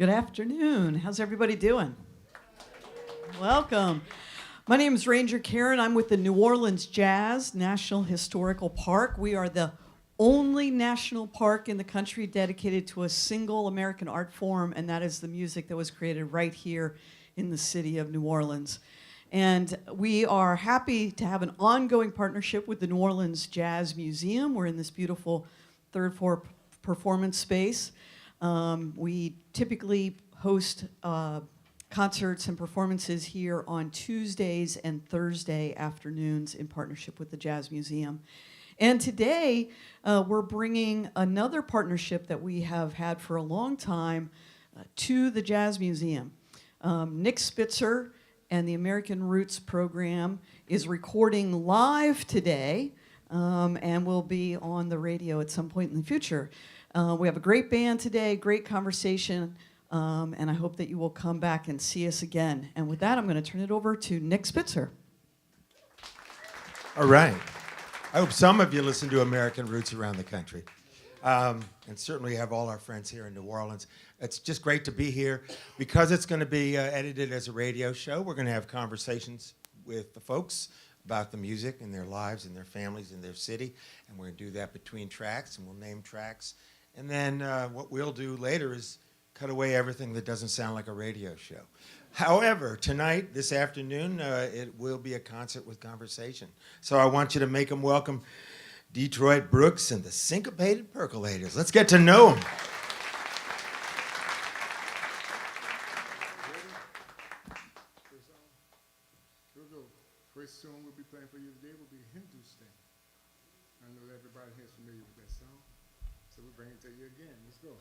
Good afternoon. How's everybody doing? Welcome. My name is Ranger Karen. I'm with the New Orleans Jazz National Historical Park. We are the only national park in the country dedicated to a single American art form, and that is the music that was created right here in the city of New Orleans. And we are happy to have an ongoing partnership with the New Orleans Jazz Museum. We're in this beautiful third floor performance space. We typically host concerts and performances here on Tuesdays and Thursday afternoons in partnership with the Jazz Museum. And today, we're bringing another partnership that we have had for a long time to the Jazz Museum. Nick Spitzer and the American Roots program is recording live today and will be on the radio at some point in the future. We have a great band today, great conversation, and I hope that you will come back and see us again. And with that, I'm going to turn it over to Nick Spitzer. All right. I hope some of you listen to American Roots around the country. And certainly have all our friends here in New Orleans. It's just great to be here. Because it's going to be edited as a radio show, we're going to have conversations with the folks about the music and their lives and their families and their city. And we're going to do that between tracks, and we'll name tracks. And then what we'll do later is cut away everything that doesn't sound like a radio show. However, tonight, this afternoon, it will be a concert with conversation. So I want you to make them welcome Detroit Brooks and the Syncopated Percolators. Let's get to know them. Here we go. First song we'll be playing for you today will be Hindustan. I know that everybody here is familiar with that song. So we'll bring it to you again. Let's go.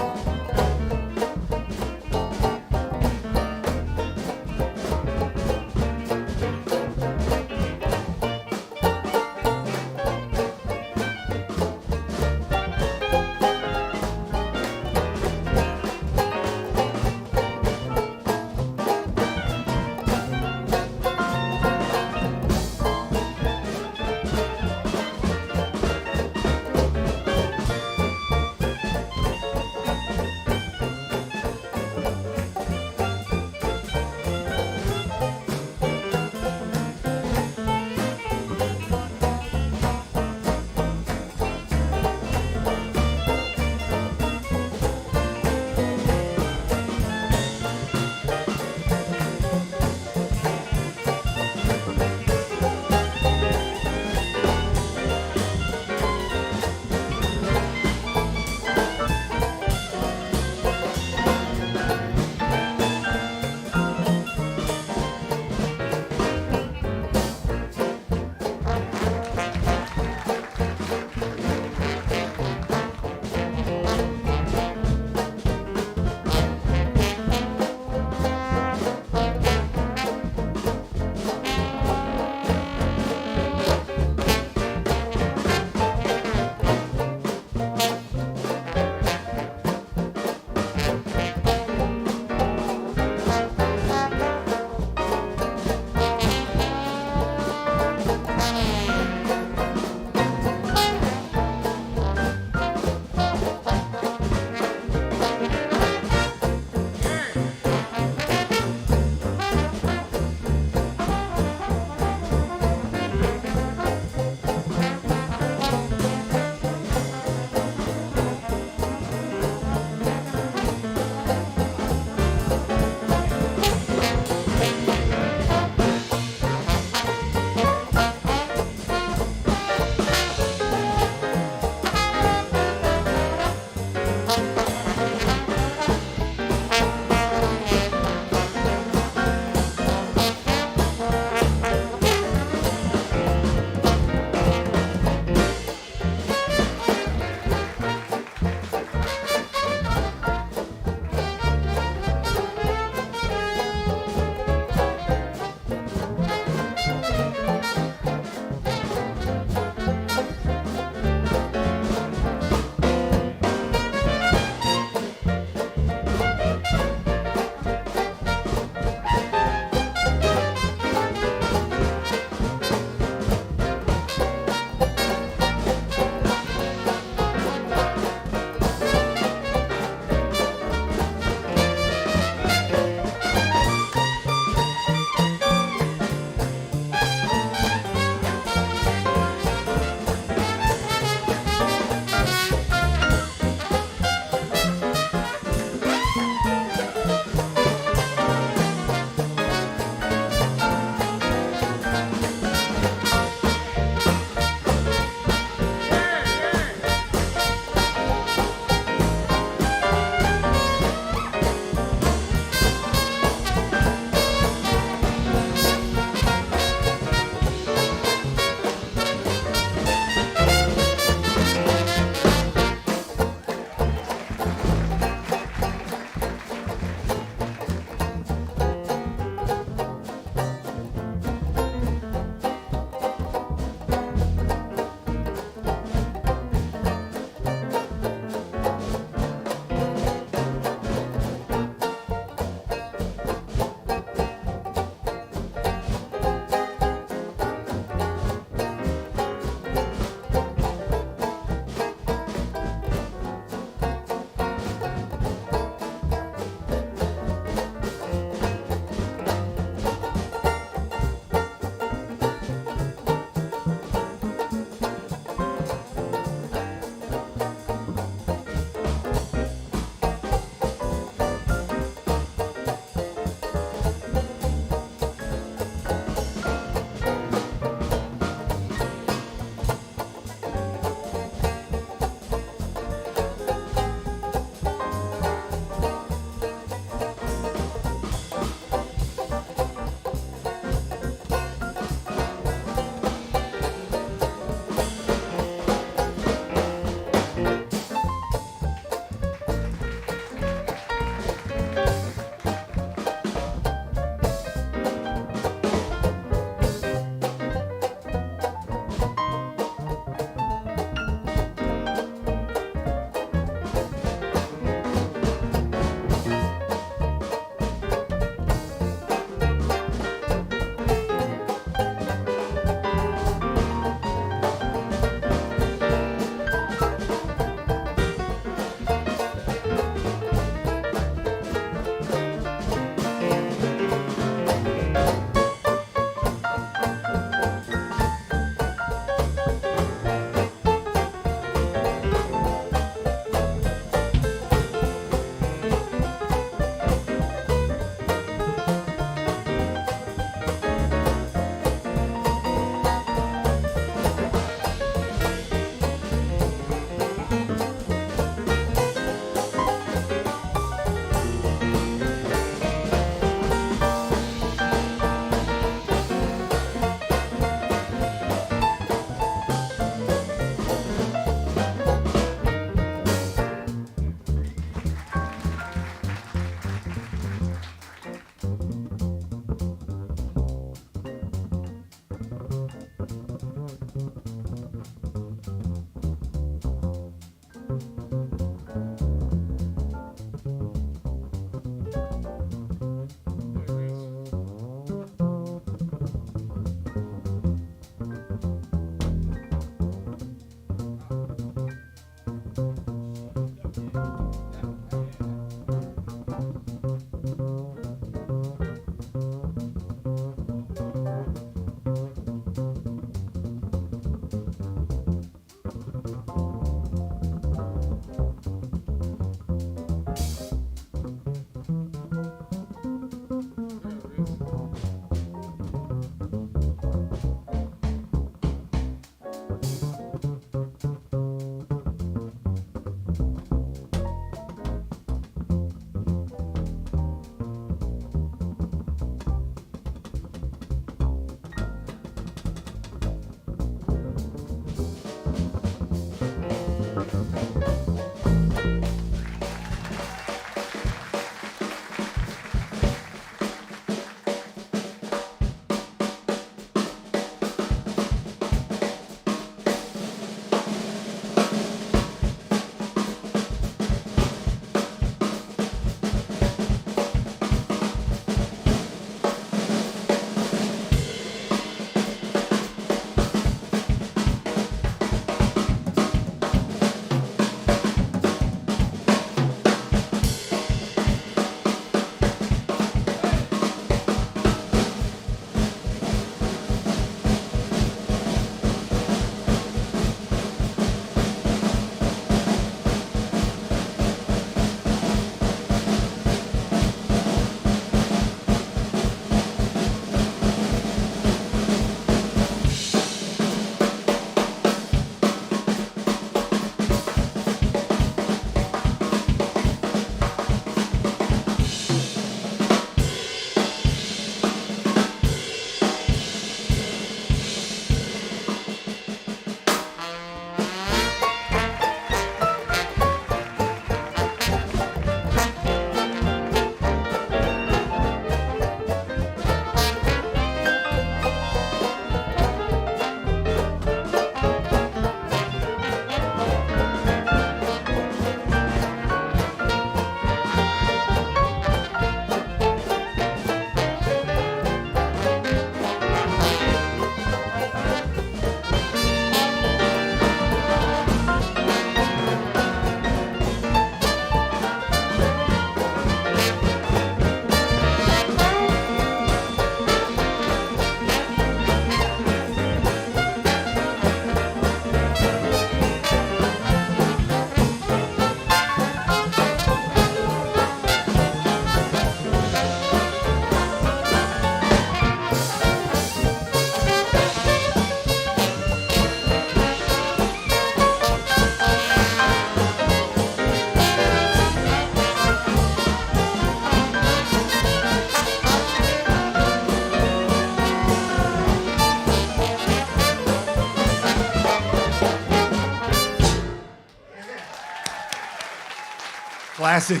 Classic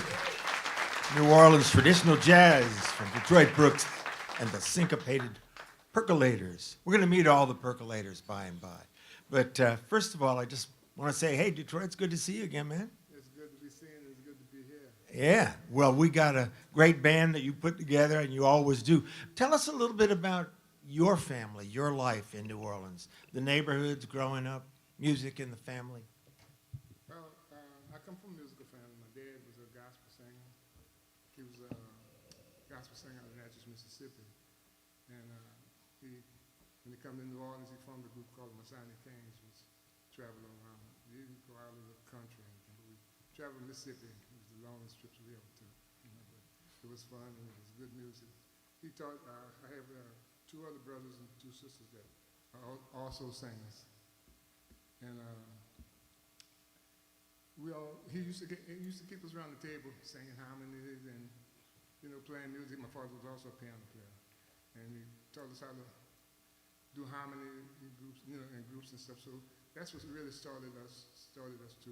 New Orleans traditional jazz from Detroit Brooks and the Syncopated Percolators. We're going to meet all the percolators by and by. But first of all, I just want to say, hey, Detroit, it's good to see you again, man. It's good to be seen. It's good to be here. Yeah, well, we got a great band that you put together, and you always do. Tell us a little bit about your family, your life in New Orleans, the neighborhoods growing up, music in the family. Well, I come from a musical family. My dad was a gospel singer. He was a gospel singer out of Natchez, Mississippi. And when he came to New Orleans, he formed a group called the Masonic Kings, which traveled around. He didn't go out of the country or anything, but we traveled Mississippi. It was the longest trips we ever took. But it was fun and it was good music. He taught. I have 2 other brothers and 2 sisters that are also singers. And he used to keep us around the table singing harmonies and playing music. My father was also a piano player, and he taught us how to do harmony in groups, in groups and stuff. So that's what really started us to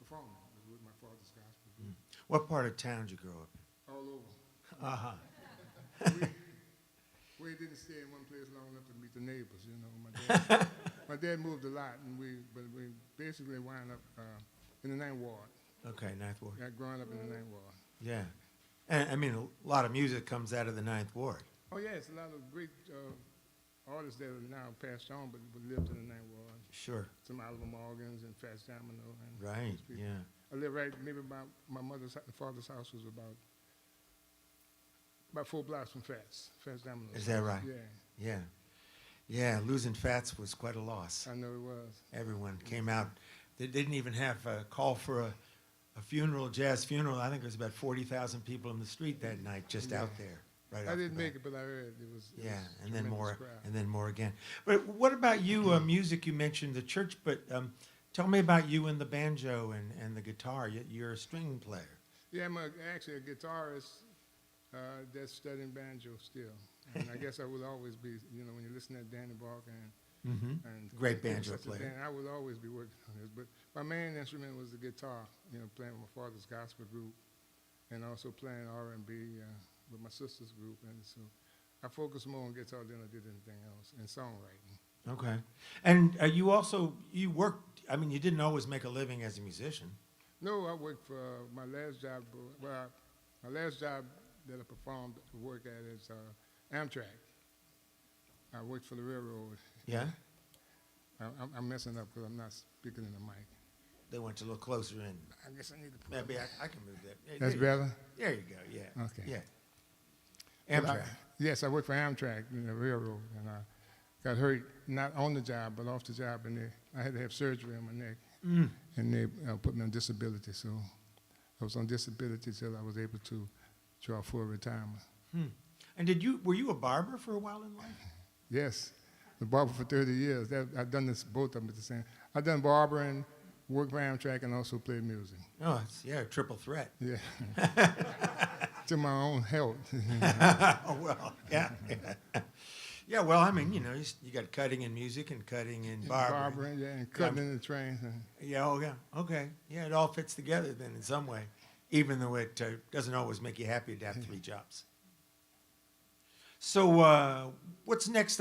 perform with my father's gospel group. What part of town did you grow up in? All over. Uh-huh. We didn't stay in one place long enough to meet the neighbors. My dad moved a lot, but we basically wound up in the 9th Ward. Okay, 9th Ward. Growing up in the 9th Ward. Yeah. And, I mean, a lot of music comes out of the 9th Ward. Oh, yes, a lot of great artists that are now passed on, but lived in the 9th Ward. Sure. Some Oliver Morgans and Fats Domino. And Right, yeah. I lived right, maybe about my father's house was about 4 blocks from Fats Domino. Is that right? Yeah. Yeah. Yeah, losing Fats was quite a loss. I know it was. Everyone came out. They didn't even have a call for a funeral, jazz funeral. I think there was about 40,000 people in the street that night just out there. Right. I didn't make it, but I heard it was. Yeah, and then more again. But what about you, music? You mentioned the church, but tell me about you and the banjo and the guitar. You're a string player. Yeah, I'm actually a guitarist that's studying banjo still. And I guess I will always be, when you listen to Danny Barker and Great banjo player. I will always be working on this. But my main instrument was the guitar, playing with my father's gospel group and also playing R&B with my sister's group. And so I focused more on guitar than I did anything else, and songwriting. Okay. And you worked, I mean, you didn't always make a living as a musician. No, I worked for my last job. My last job that I performed work at is Amtrak. I worked for the railroad. Yeah? I'm messing up because I'm not speaking in the mic. They went a little closer in. I guess I need to put Maybe I can move that. That's better? There you go, yeah. Okay. Yeah. Amtrak. Yes, I worked for Amtrak in the railroad, and I got hurt not on the job, but off the job, and I had to have surgery on my neck, and they put me on disability. So I was on disability till I was able to draw for retirement. And were you a barber for a while in life? Yes, the barber for 30 years. I've done this both of them at the same. I've done barbering, worked for Amtrak, and also played music. Oh, it's, a triple threat. Yeah. To my own health. Oh, well, yeah. Yeah, well, I mean, you got cutting in music and cutting in barbering. Barbering, yeah, and cutting in the trains. Yeah, okay. Yeah, it all fits together then in some way, even though it doesn't always make you happy to have 3 jobs. So what's next?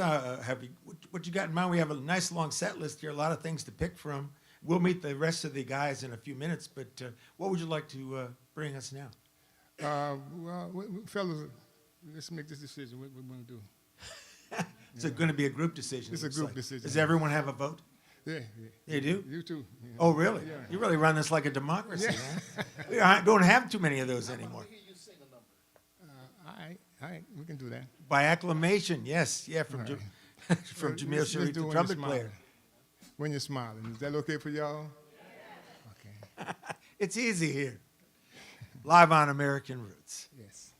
What you got in mind? We have a nice long set list here, a lot of things to pick from. We'll meet the rest of the guys in a few minutes, but what would you like to bring us now? Fellas, let's make this decision. What we want to do? It's going to be a group decision. It's a group decision. Does everyone have a vote? Yeah. They do? You too. Yeah. Oh, really? Yeah. You really run this like a democracy, man. We don't have too many of those anymore. All right, we can do that. By acclamation, yes. Yeah, from from Jamil Let's Sharif, do the When trumpet You're player. Smiling. When you're smiling. Is that okay for y'all? Okay. It's easy here. Live on American Roots. Yes.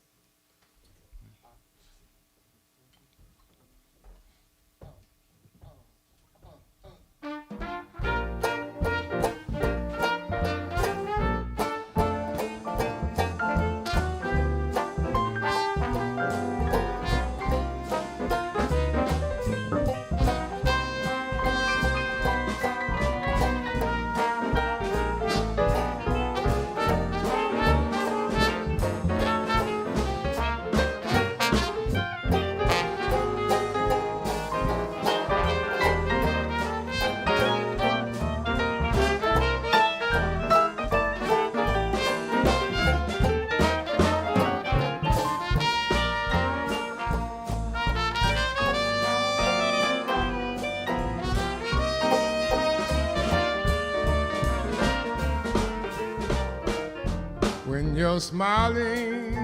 you're smiling,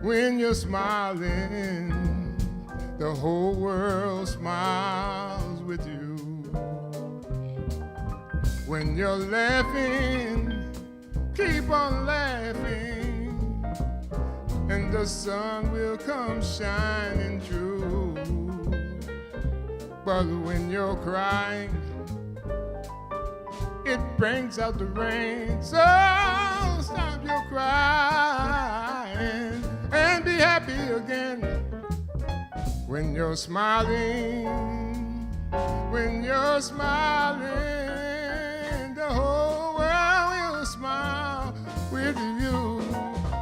when you're smiling, the whole world smiles with you. When you're laughing, keep on laughing, and the sun will come shining through. But when you're crying, it brings out the rain. So stop your crying and be happy again. When you're smiling, when you're smiling, the whole world will smile with you.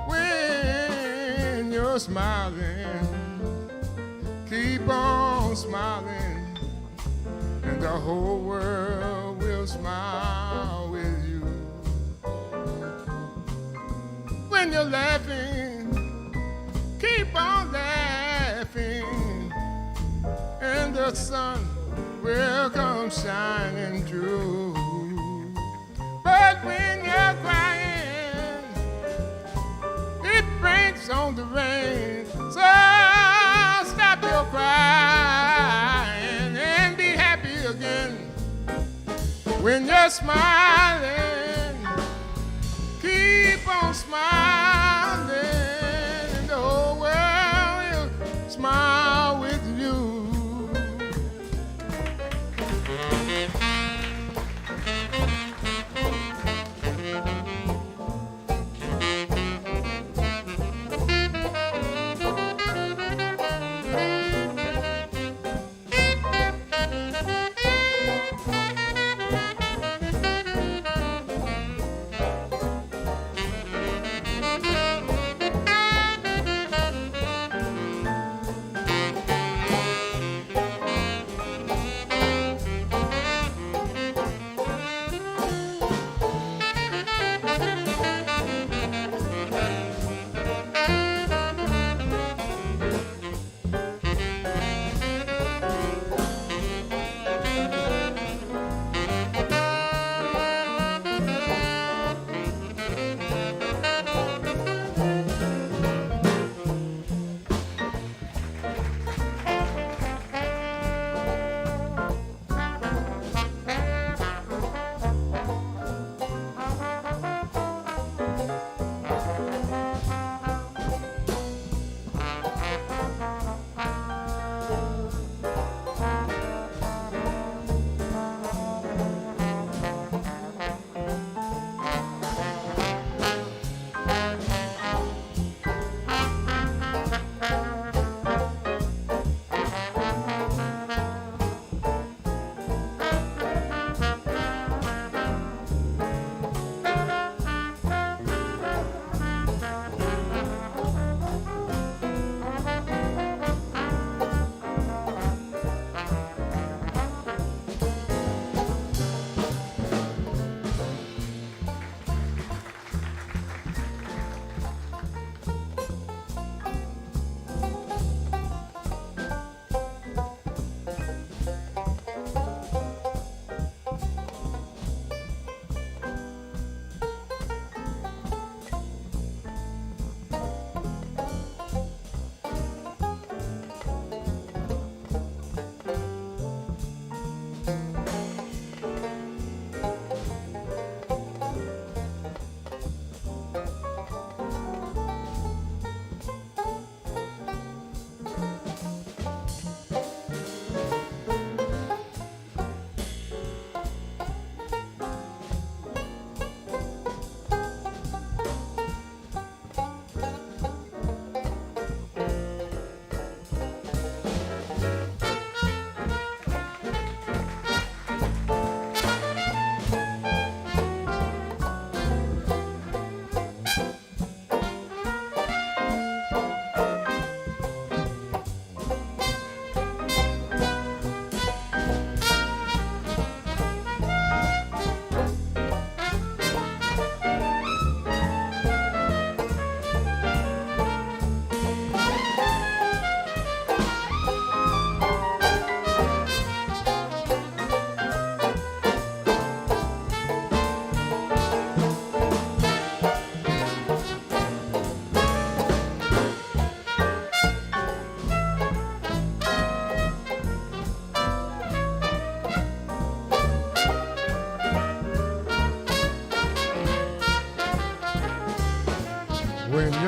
When you're smiling, keep on smiling, and the whole world will smile with you. When you're laughing, keep on laughing, and the sun will come shining through. But when you're crying, it brings on the rain. So stop your crying and be happy again. When you're smiling, keep on smiling, and the whole world will smile with you.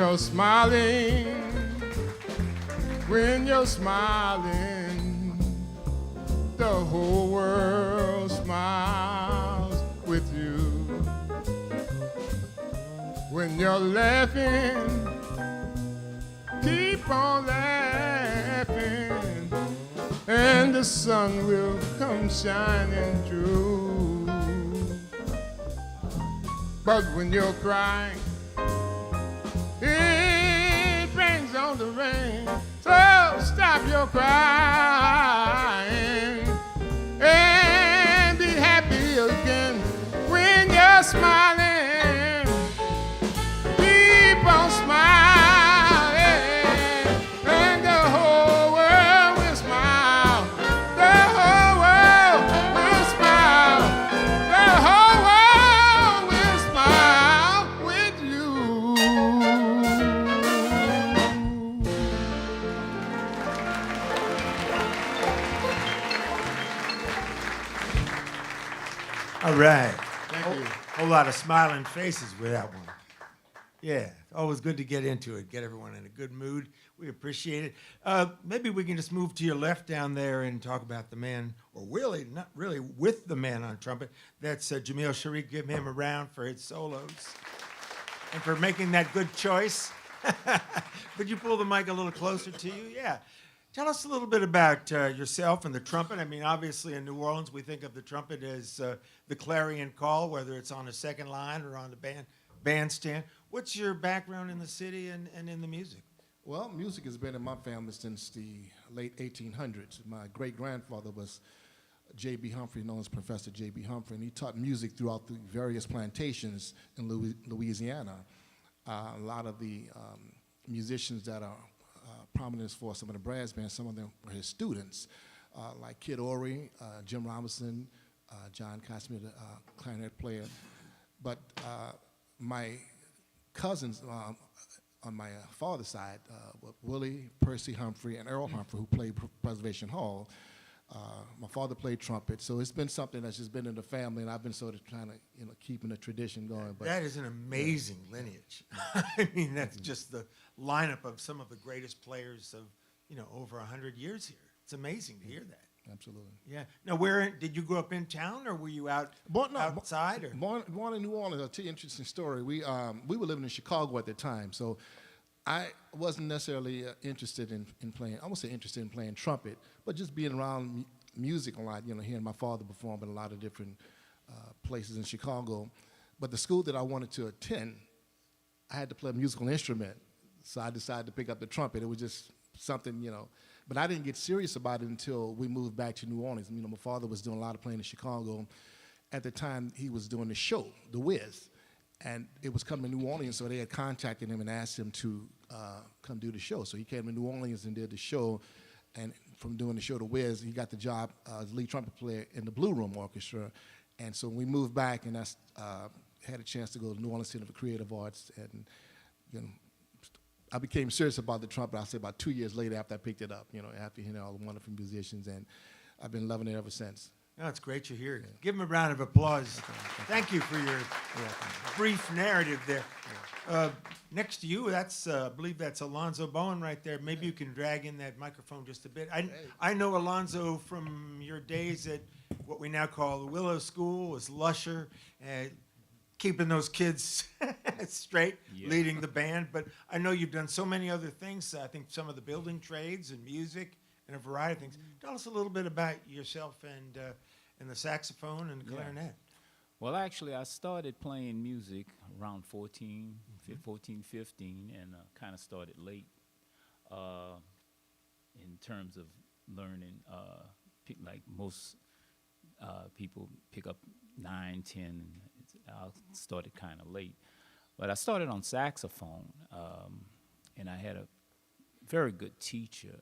you're smiling, when you're smiling, the whole world smiles with you. When you're laughing, keep on laughing, and the sun will come shining through. But when you're crying, it brings on the rain. So stop your crying and be happy again. When you're smiling, keep on smiling, and the whole world will smile. The whole world will smile. The whole world will smile with you. All right. Thank you. Whole lot of smiling faces with that one. Yeah, always good to get into it, get everyone in a good mood. We appreciate it. Maybe we can just move to your left down there and talk about the man, or really, not really, with the man on trumpet. That's Jamil Sharik. Give him a round for his solos and for making that good choice. Could you pull the mic a little closer to you? Yeah. Tell us a little bit about yourself and the trumpet. I mean, obviously in New Orleans, we think of the trumpet as the clarion call, whether it's on the second line or on the bandstand. What's your background in the city and in the music? Well, music has been in my family since the late 1800s. My great-grandfather was J.B. Humphrey, known as Professor J.B. Humphrey, and he taught music throughout the various plantations in Louisiana. A lot of the musicians that are prominent for some of the brass bands, some of them were his students, like Kid Ory, Jim Robinson, John Casimir, the clarinet player. But my cousins on my father's side, Willie, Percy Humphrey, and Earl Humphrey, who played Preservation Hall. My father played trumpet, so it's been something that's just been in the family, and I've been sort of trying to, keeping the tradition going. But that is an amazing lineage. I mean, that's just the lineup of some of the greatest players of, over 100 years here. It's amazing to hear that. Absolutely. Yeah. Now, did you grow up in town, or were you outside? Born in New Orleans. I'll tell you an interesting story. We were living in Chicago at the time, so I wasn't necessarily interested in playing. I won't say interested in playing trumpet, but just being around music a lot. Hearing my father perform in a lot of different places in Chicago. But the school that I wanted to attend, I had to play a musical instrument, so I decided to pick up the trumpet. It was just something, But I didn't get serious about it until we moved back to New Orleans. My father was doing a lot of playing in Chicago. At the time, he was doing the show, The Wiz. And it was coming to New Orleans, so they had contacted him and asked him to come do the show. So he came to New Orleans and did the show. And from doing the show, The Wiz, he got the job as lead trumpet player in the Blue Room Orchestra. And so we moved back, and I had a chance to go to New Orleans Center for Creative Arts. And I became serious about the trumpet, I'll say about 2 years later after I picked it up, after hearing all the wonderful musicians. And I've been loving it ever since. No, it's great you're here. Give him a round of applause. Thank you for your brief narrative there. Next to you, that's I believe that's Alonzo Bowen right there. Maybe you can drag in that microphone just a bit. I know Alonzo from your days at what we now call the Willow School, as Lusher, keeping those kids straight, leading the band. But I know you've done so many other things. I think some of the building trades and music and a variety of things. Tell us a little bit about yourself and the saxophone and the clarinet. Well, actually, I started playing music around 14, 15, and kind of started late in terms of learning. Like most people pick up 9, 10. I started kind of late. But I started on saxophone, and I had a very good teacher,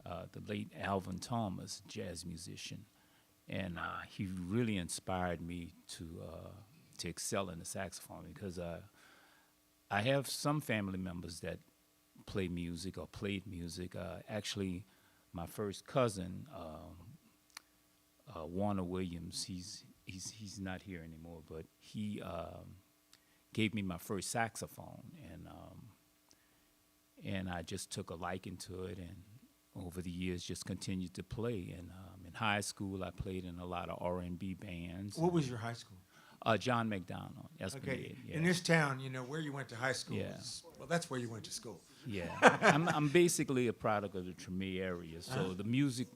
the late Alvin Thomas, jazz musician. And he really inspired me to excel in the saxophone, because I have some family members that play music or played music. Actually, my first cousin, Warner Williams, he's not here anymore, but he gave me my first saxophone, and I just took a liking to it, and over the years just continued to play. And in high school, I played in a lot of R&B bands. What was your high school? John McDonald. Okay, Yeah. in this town, you know, where you went to high school, Yeah. well, that's where you went to school. Yeah, I'm basically a product of the Tremé area, so the music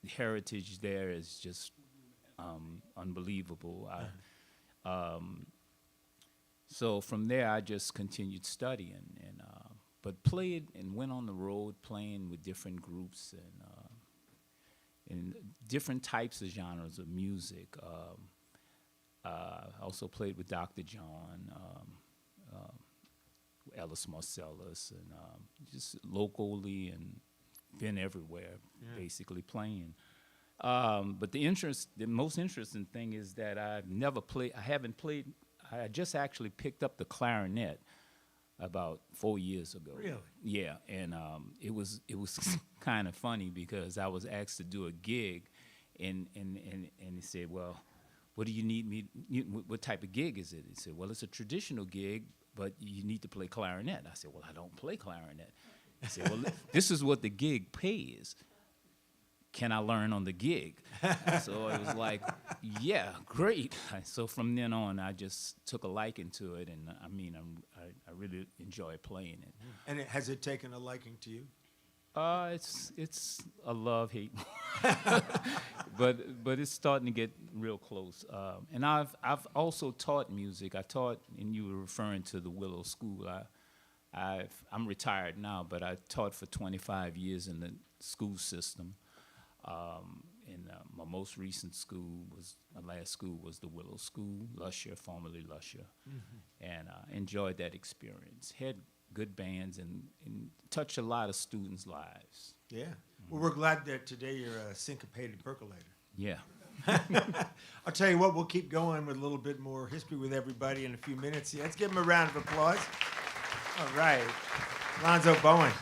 heritage there is just unbelievable. So from there, I just continued studying, and but played and went on the road playing with different groups and different types of genres of music. Also played with Dr. John, Ellis Marcellus, and just locally, and been everywhere, basically playing. But the most interesting thing is that I just actually picked up the clarinet about 4 years ago. Really? Yeah, and it was kind of funny because I was asked to do a gig, and he said, well, what do you need me? What type of gig is it? He said, well, it's a traditional gig, but you need to play clarinet. I said, well, I don't play clarinet. He said, well, this is what the gig pays. Can I learn on the gig? So it was like, yeah, great. So from then on, I just took a liking to it, and I mean, I really enjoy playing it. And has it taken a liking to you? It's a love-hate, but it's starting to get real close. And I've also taught music. I taught, and you were referring to the Willow School. I'm retired now, but I taught for 25 years in the school system. My most recent school my last school was the Willow School, Lusher, formerly Lusher, and enjoyed that experience. Had good bands and touched a lot of students' lives. Yeah. Well, we're glad that today you're a syncopated percolator. Yeah. I'll tell you what, we'll keep going with a little bit more history with everybody in a few minutes. Yeah, let's give him a round of applause. All right. Lonzo Bowen.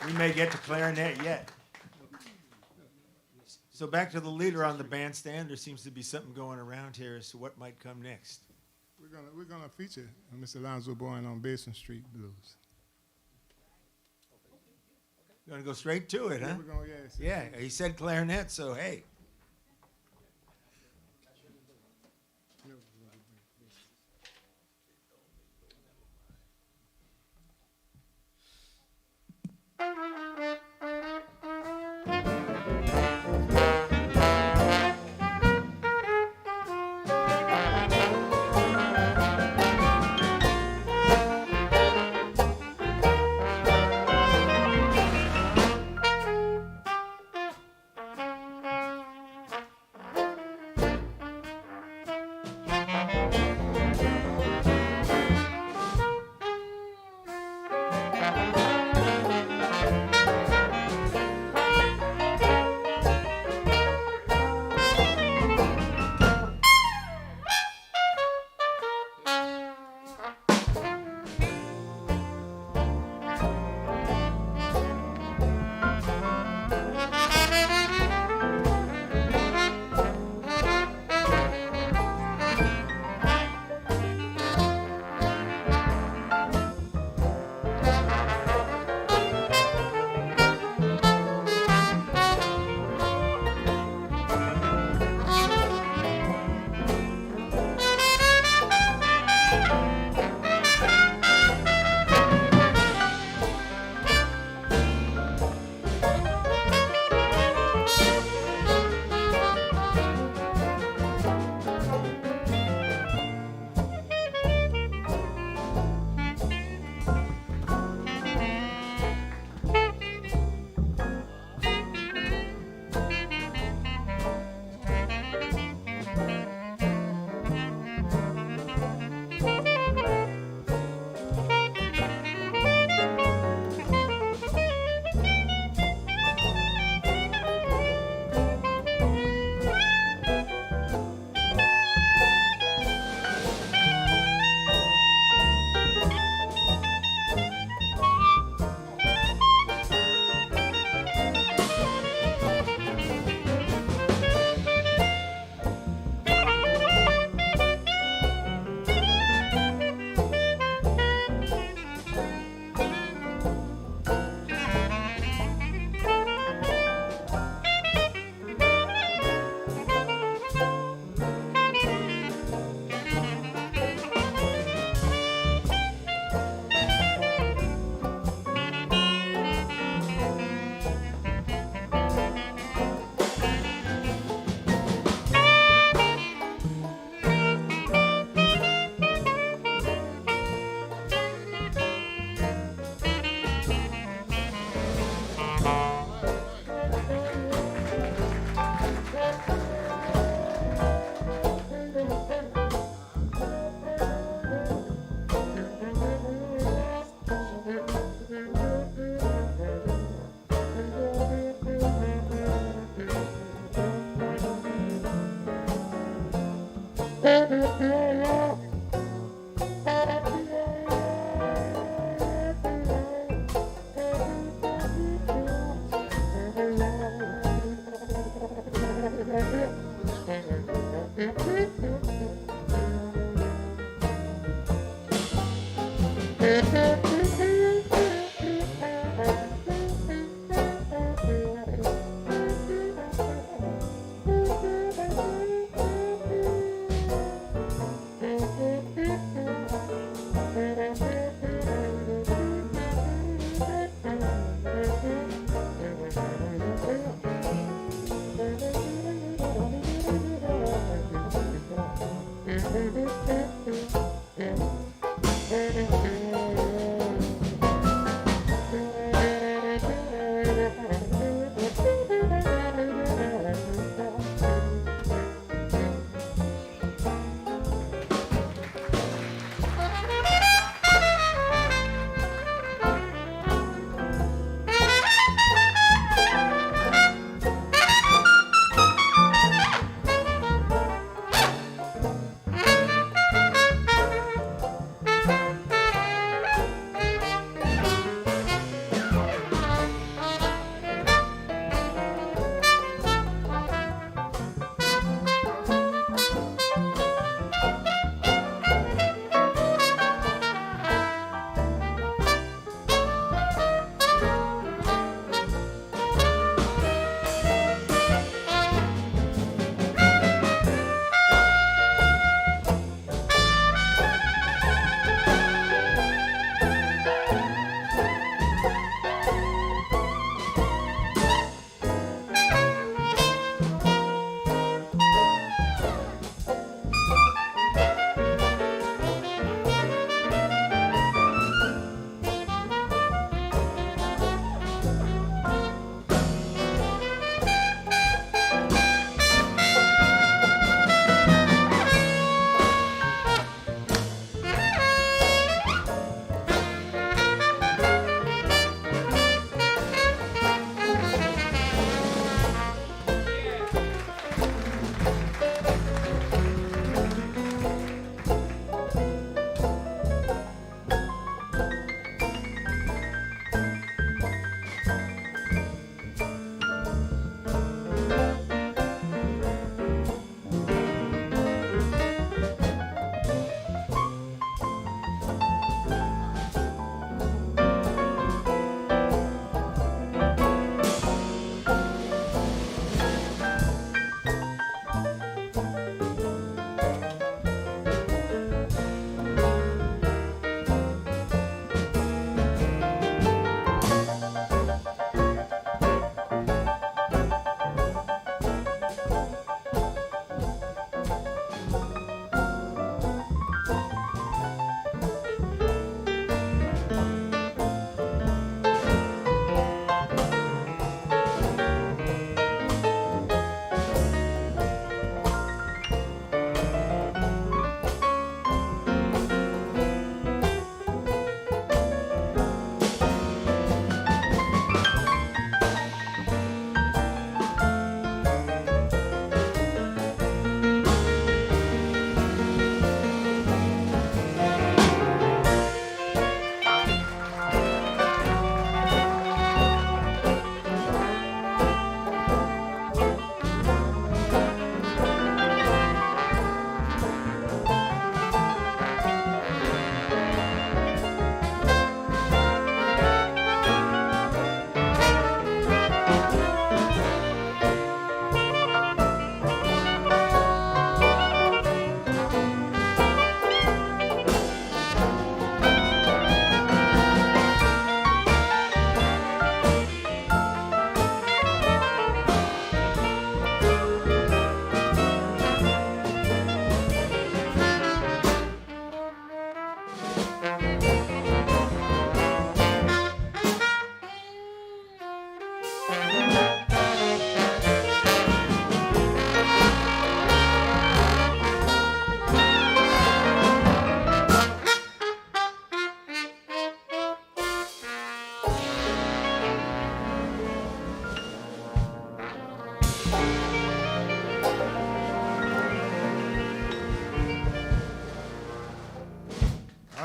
We may get to clarinet yet. So back to the leader on the bandstand. There seems to be something going around here as to what might come next. We're gonna feature Mr. Lonzo Bowen on Basin Street Blues. You're going to go straight to it, huh? We're gonna, yes. Yeah, he said clarinet, so hey.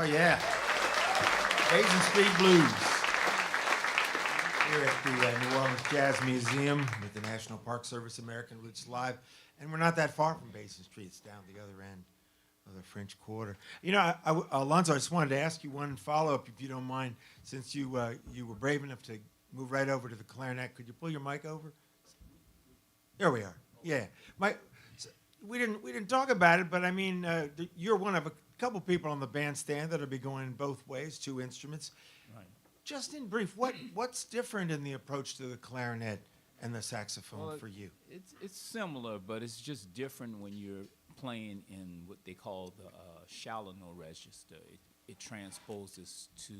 Oh, yeah. Basin Street Blues. Here at the New Orleans Jazz Museum with the National Park Service American Roots Live. And we're not that far from Basin Street. It's down the other end of the French Quarter. You know, Alonzo, I just wanted to ask you one follow-up, if you don't mind, since you were brave enough to move right over to the clarinet. Could you pull your mic over? There we are. Yeah. We didn't talk about it, but I mean, you're one of a couple people on the bandstand that'll be going both ways, two instruments. Right. Just in brief, what's different in the approach to the clarinet and the saxophone for you? It's similar, but it's just different when you're playing in what they call the shallow note register. It transposes to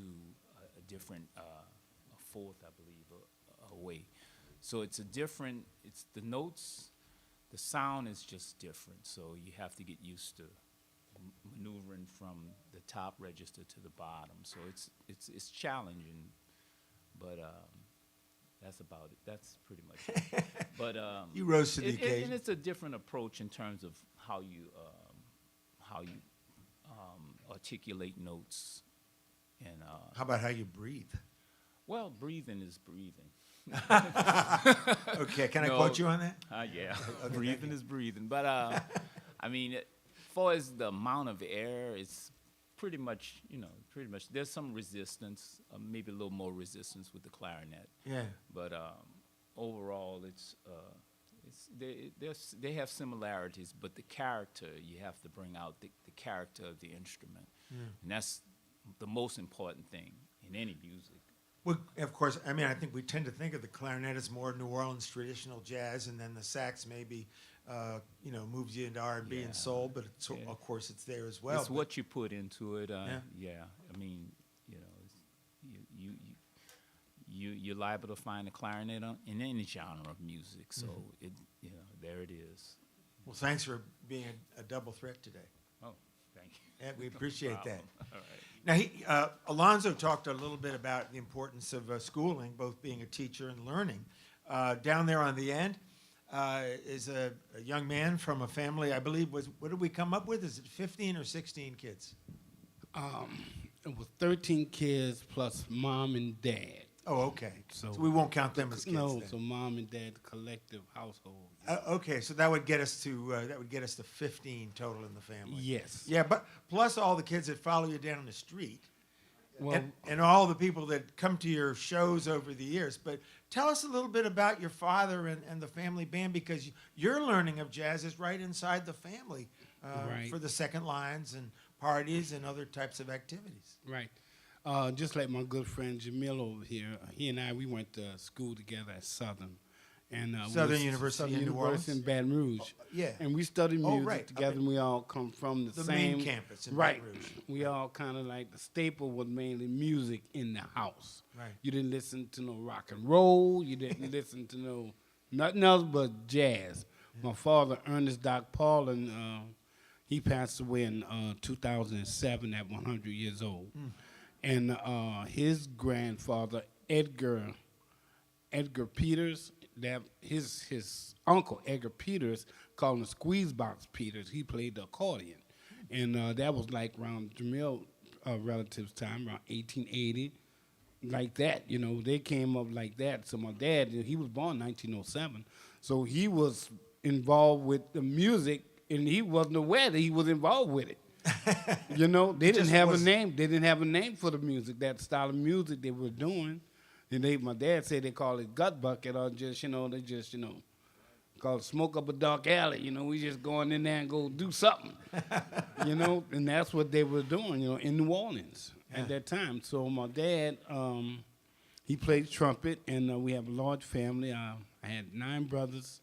a different, a fourth, I believe, away. So it's the notes, the sound is just different. So you have to get used to maneuvering from the top register to the bottom. So it's challenging, but that's about it. That's pretty much it. But You rose to the occasion. And it's a different approach in terms of how you articulate notes. And How about how you breathe? well, breathing is breathing. Okay, can I No. quote you on that? Yeah, breathing is breathing. But I mean, as far as the amount of air, it's pretty much, there's some resistance, maybe a little more resistance with the clarinet. Yeah. But overall, they have similarities, but the character, you have to bring out the character of the instrument. And that's the most important thing in any music. Well, of course, I mean, I think we tend to think of the clarinet as more New Orleans traditional jazz, and then the sax maybe, moves you into R&B Yeah. and soul, but of course it's there as well. It's what you put into it. Yeah. Yeah. I mean, you're liable to find a clarinet in any genre of music. So there it is. Well, thanks for being a double threat today. Oh, thank you. Yeah, we appreciate that. All right. Now, Alonzo talked a little bit about the importance of schooling, both being a teacher and learning. Down there on the end is a young man from a family, I believe, what did we come up with? Is it 15 or 16 kids? It was 13 kids plus mom and dad. Oh, okay. So we won't count them as kids No, then. so mom and dad collective household. Okay, so that would get us to 15 total in the family. Yes. Yeah, but plus all the kids that follow you down the street, Well, and all the people that come to your shows over the years. But tell us a little bit about your father and the family band, because your learning of jazz is right inside the family Right. for the second lines and parties and other types of activities. right. Just like my good friend Jamil over here, he and we went to school together at Southern. And Southern University in New Orleans? in Baton Rouge. Yeah. And we studied Oh, music right. together, Okay. and we all come from the The same main campus in right. Baton Rouge. We all kind of like the staple was mainly music in the house. Right. You didn't listen to no rock and roll. You didn't listen to nothing else but jazz. Yeah. My father, Ernest Doc Paulin, he passed away in 2007 at 100 years old. And his grandfather, Edgar Peters, that his uncle, Edgar Peters, called him Squeezebox Peters. He played the accordion. And that was like around Jamil relatives' time, around 1880, like that. They came up like that. So my dad, he was born in 1907. So he was involved with the music, and he wasn't aware that he was involved with it. They didn't have a name. They didn't have a name for the music, that style of music they were doing. And my dad said they call it gut bucket, or just, they just, call it smoke up a dark alley. We just going in there and go do something. And that's what they were doing, in New Orleans at that time. So my dad, he played trumpet, and we have a large family. I had 9 brothers,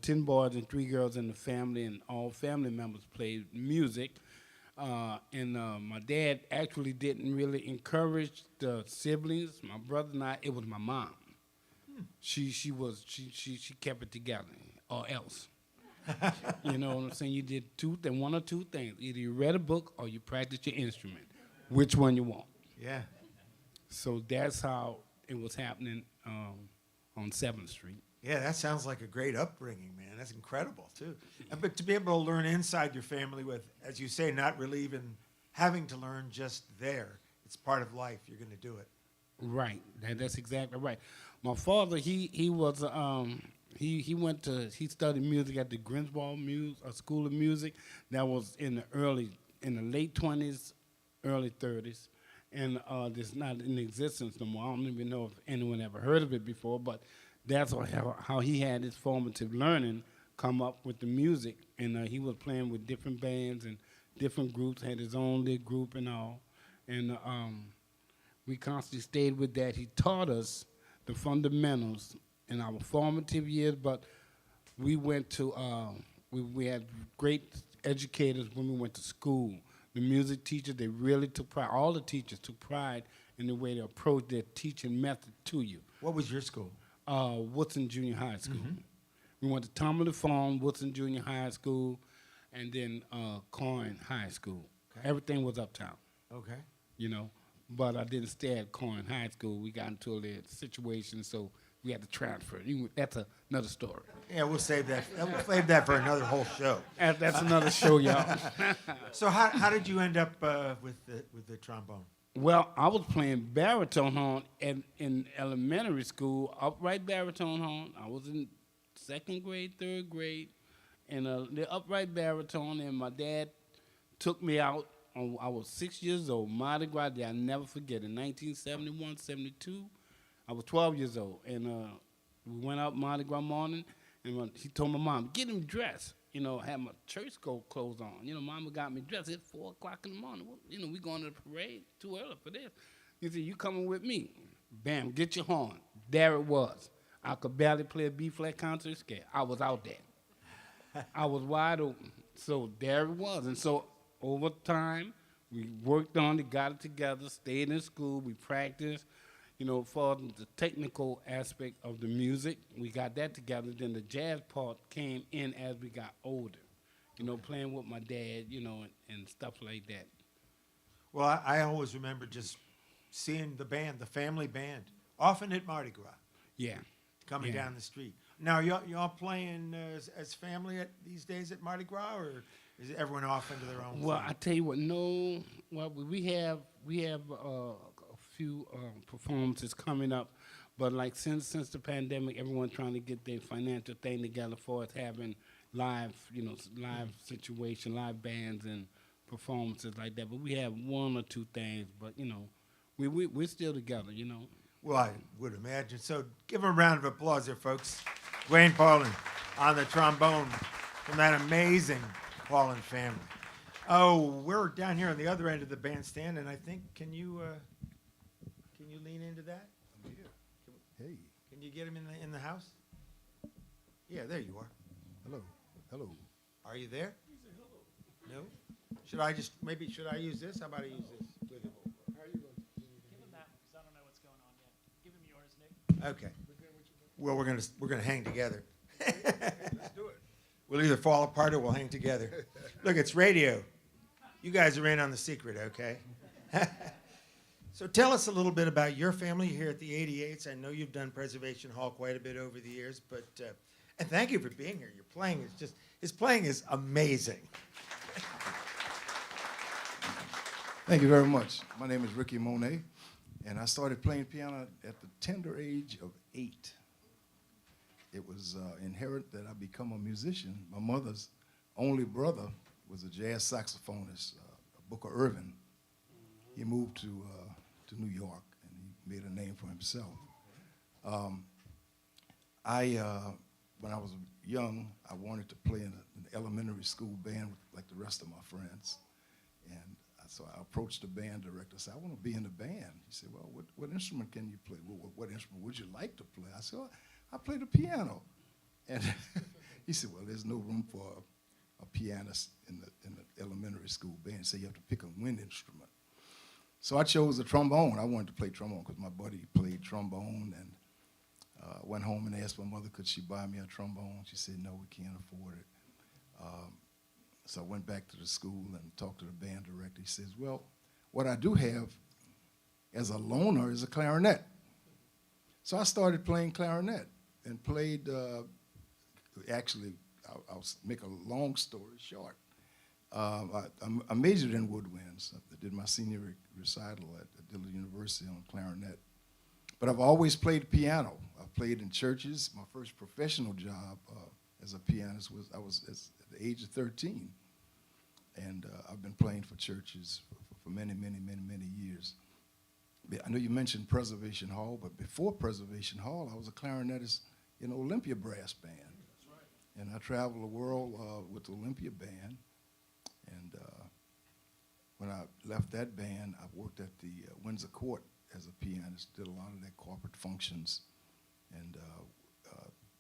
10 boys and 3 girls in the family, and all family members played music. And my dad actually didn't really encourage the siblings, my brother and I. It was my mom. She kept it together, or else. You know what I'm saying? You did one or two things. Either you read a book or you practiced your instrument. Which one you want? Yeah. So that's how it was happening on 7th Street. Yeah, that sounds like a great upbringing, man. That's incredible, too. But to be able to learn inside your family with, as you say, not really even having to learn just there. It's part of life. You're going to do it. Right. That's exactly right. My father, he was he studied music at the Greensboro School of Music. That was in the late 20s, early 30s, and it's not in existence no more. I don't even know if anyone ever heard of it before, but that's how he had his formative learning come up with the music, and he was playing with different bands and different groups, had his own little group and all, and we constantly stayed with that. He taught us the fundamentals in our formative years, but we went to, we had great educators when we went to school. The music teachers, they really took pride, all the teachers took pride in the way they approached their teaching method to you. What was your school? Woodson Junior High School. We went to Tomlin Farm, Woodson Junior High School, and then Coyne High School. Okay. Everything was uptown, Okay. you know. But I didn't stay at Coyne High School. We got into a situation, so we had to transfer. That's another story. Yeah, we'll save that. We'll save that for another whole show. That's another show, y'all. So how did you end up with the trombone? Well, I was playing baritone horn in elementary school, upright baritone horn. I was in second grade, third grade, and the upright baritone, and my dad took me out. I was 6 years old, Mardi Gras Day, I'll never forget it, 1971, 72. I was 12 years old, and we went out Mardi Gras morning, and he told my mom, get him dressed, had my church clothes on. Mama got me dressed. It's 4 o'clock in the morning. Well, we going to the parade, too early for this. He said, you coming with me? Bam, get your horn. There it was. I could barely play a B-flat concert scale. I was out there. I was wide open. So there it was, and so over time, we worked on it, got it together, stayed in school, we practiced, for the technical aspect of the music. We got that together. Then the jazz part came in as we got older, playing with my dad, and stuff like that. Well, I always remember just seeing the band, the family band, often at Mardi Gras, Yeah. coming down the street. Now, y'all playing as family these days at Mardi Gras, or is everyone off into their own Well, thing? I tell you what, no. Well, we have a few performances coming up, but like since the pandemic, everyone's trying to get their financial thing together for us having live, live situation, live bands and performances like that. But we have 1 or 2 things, but we're still together, Well, I would imagine. So give them a round of applause there, folks. Wayne Paulin on the trombone from that amazing Paulin family. Oh, we're down here on the other end of the bandstand, and I think, can you lean into that? I'm here. Hey, Can you get him in the house? Yeah, there you are. hello, hello. Are you there? No? Should I use this? How about I use this with him? Give him that, because I don't know what's going on yet. Give him yours, Nick. Okay. Well, we're gonna hang together. Let's do it. We'll either fall apart or we'll hang together. Look, it's radio. You guys are in on the secret, okay? So tell us a little bit about your family here at the 88s. I know you've done Preservation Hall quite a bit over the years, but and thank you for being here. Your playing is his playing is amazing. Thank you very much. My name is Ricky Monet, and I started playing piano at the tender age of 8. It was inherent that I become a musician. My mother's only brother was a jazz saxophonist, Booker Irvin. He moved to New York, and he made a name for himself. When I was young, I wanted to play in an elementary school band like the rest of my friends. And so I approached the band director. I said, I want to be in the band. He said, well, what instrument can you play? What instrument would you like to play? I said, well, I play the piano. And he said, well, there's no room for a pianist in the elementary school band, so you have to pick a wind instrument. So I chose the trombone. I wanted to play trombone because my buddy played trombone, and went home and asked my mother, could she buy me a trombone? She said, no, we can't afford it. So I went back to the school and talked to the band director. He says, well, what I do have as a loner is a clarinet. So I started playing clarinet and played, actually, I'll make a long story short. I majored in woodwinds. I did my senior recital at Dillard University on clarinet. But I've always played piano. I've played in churches. My first professional job as a pianist was at the age of 13. And I've been playing for churches for many, many, many, many years. I know you mentioned Preservation Hall, but before Preservation Hall, I was a clarinetist in Olympia Brass Band. That's right. And I traveled the world with the Olympia Band. And when I left that band, I worked at the Windsor Court as a pianist, did a lot of their corporate functions, and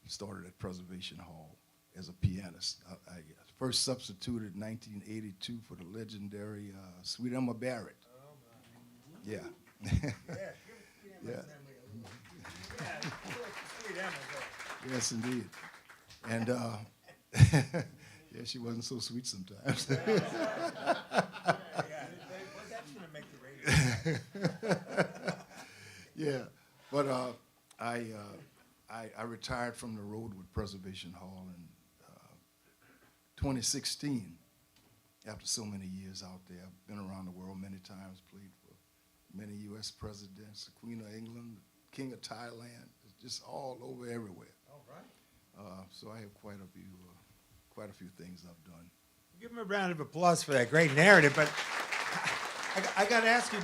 started at Preservation Hall as a pianist. I first substituted in 1982 for the legendary Sweet Emma Barrett. Oh, yeah. Yeah. Yes, indeed. And yeah, she wasn't so sweet sometimes. Yeah, but I retired from the road with Preservation Hall in 2016. After so many years out there, I've been around the world many times, played for many U.S. presidents, the Queen of England, the King of Thailand, just all over everywhere. All right. So I have quite a few things I've done. Give him a round of applause for that great narrative. But I got to ask you,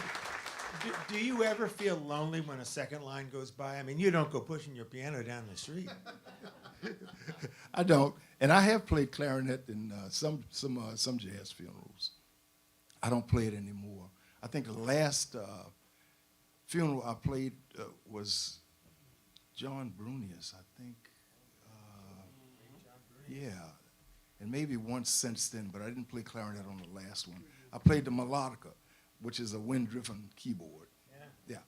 do you ever feel lonely when a second line goes by? I mean, you don't go pushing your piano down the street. I don't, and I have played clarinet in some jazz funerals. I don't play it anymore. I think the last funeral I played was John Brunius, I think. Yeah, and maybe once since then, but I didn't play clarinet on the last one. I played the melodica, which is a wind-driven keyboard. Yeah.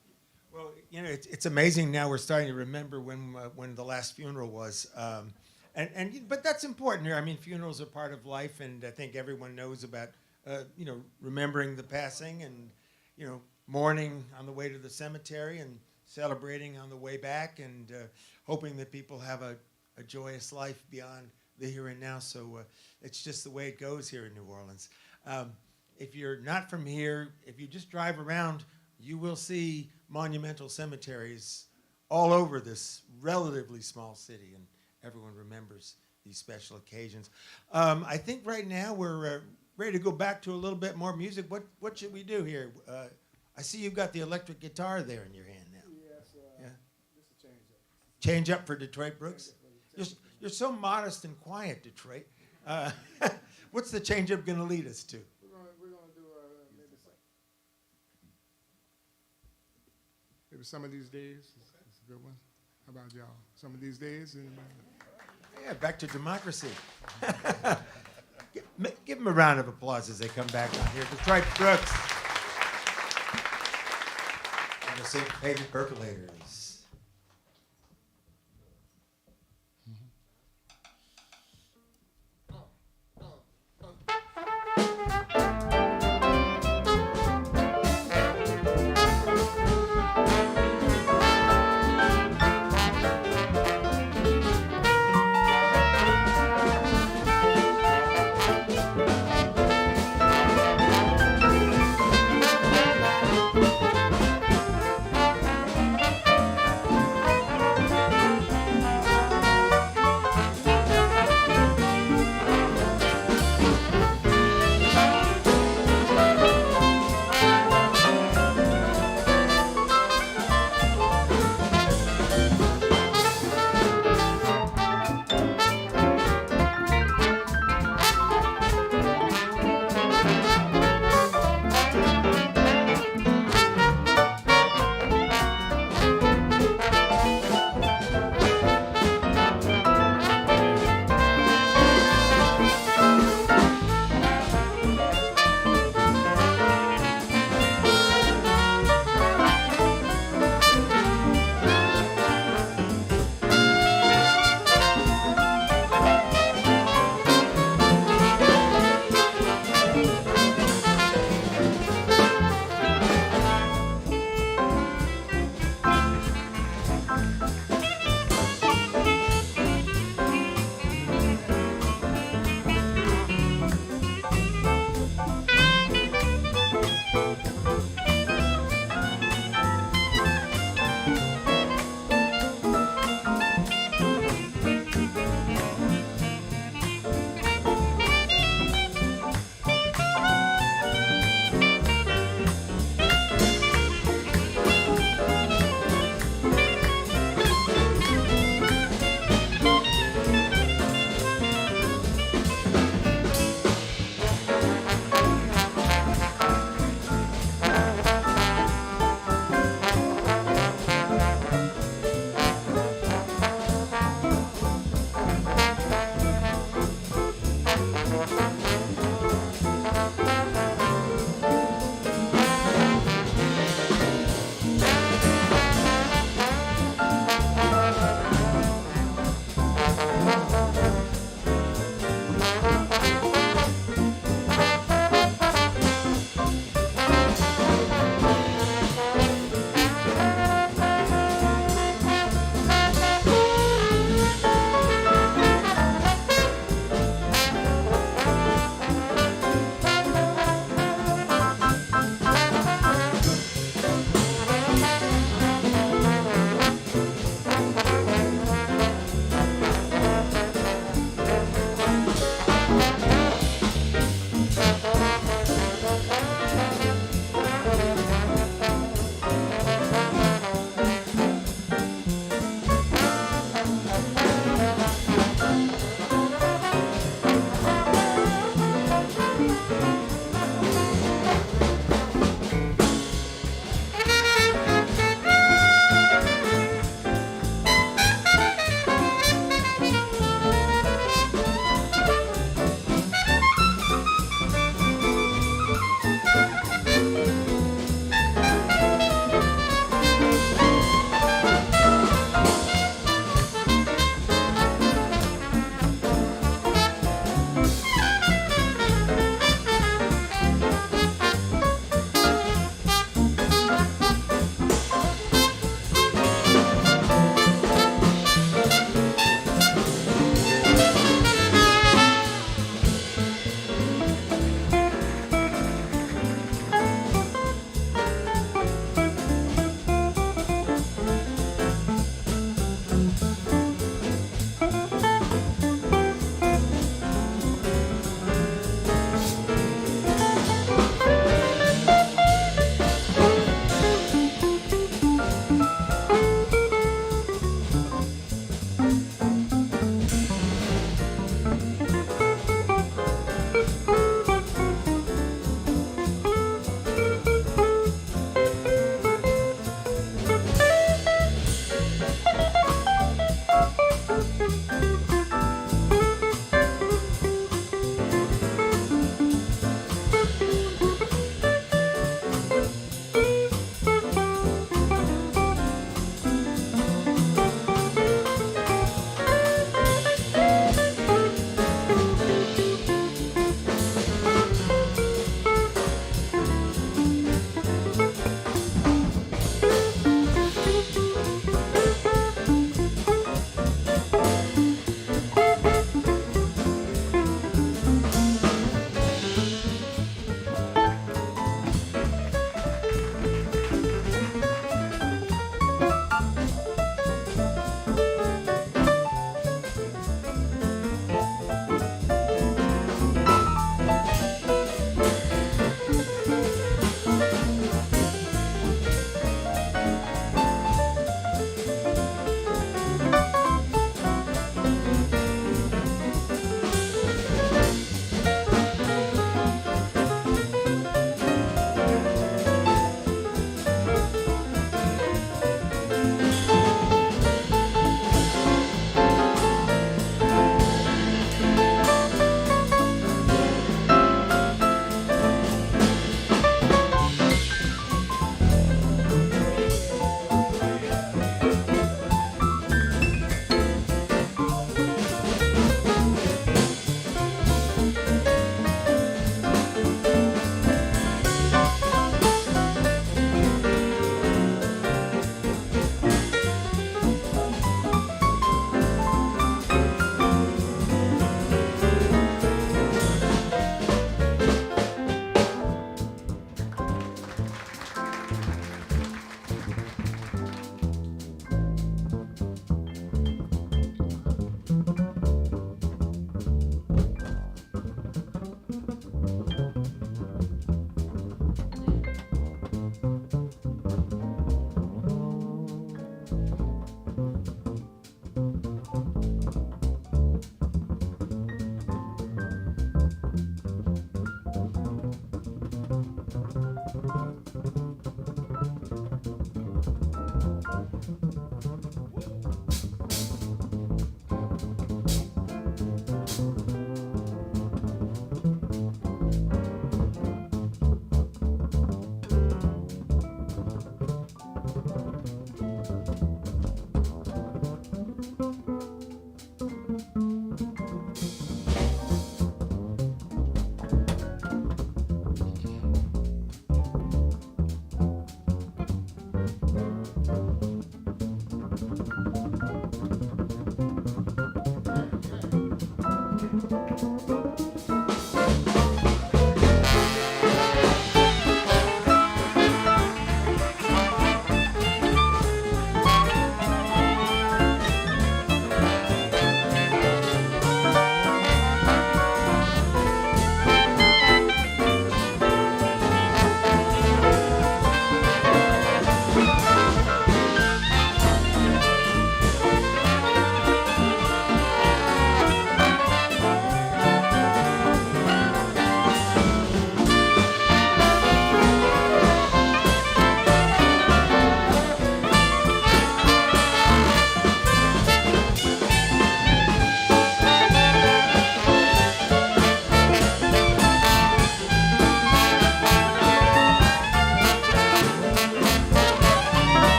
Well, you know, it's amazing now we're starting to remember when the last funeral was. But that's important here. I mean, funerals are part of life, and I think everyone knows about, remembering the passing and, mourning on the way to the cemetery and celebrating on the way back and hoping that people have a joyous life beyond the here and now. So it's just the way it goes here in New Orleans. If you're not from here, if you just drive around, you will see monumental cemeteries all over this relatively small city, and everyone remembers these special occasions. I think right now we're ready to go back to a little bit more music. What should we do here? I see you've got the electric guitar there in your hand now. Yes, Yeah. just a change up. Change up for Detroit Brooks? You're so modest and quiet, Detroit. What's the change up going to lead us to? We're gonna do maybe Some of These Days. It's a good one. How about y'all? Some of These Days. Yeah, back to democracy. Give them a round of applause as they come back on here. Detroit Brooks and the Syncopated Percolators.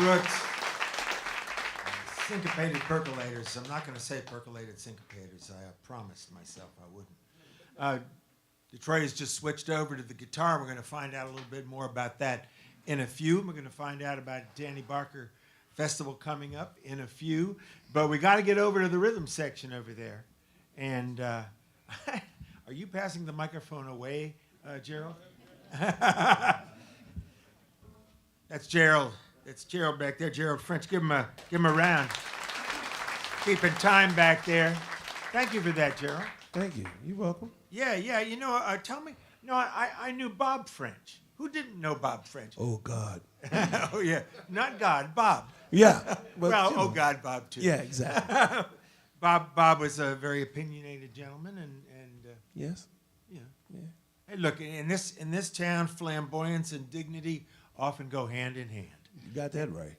Brooks. Syncopated Percolators. I'm not going to say percolated syncopators. I promised myself I wouldn't. Detroit has just switched over to the guitar. We're going to find out a little bit more about that in a few. We're going to find out about Danny Barker Festival coming up in a few. But we got to get over to the rhythm section over there. And are you passing the microphone away, Gerald? That's Gerald. That's Gerald back there. Gerald French. Give him a round. Keeping time back there. Thank you for that, Gerald. Thank you. You're welcome. Yeah. You know, tell me. No, I knew Bob French. Who didn't know Bob French? Oh, God. Oh, yeah. Not God, Bob. Yeah. Well, you know. oh, God, Bob, too. Yeah, exactly. Bob was a very opinionated gentleman, and Yes. yeah. Yeah. Hey, look, in this town, flamboyance and dignity often go hand in hand. You got that right.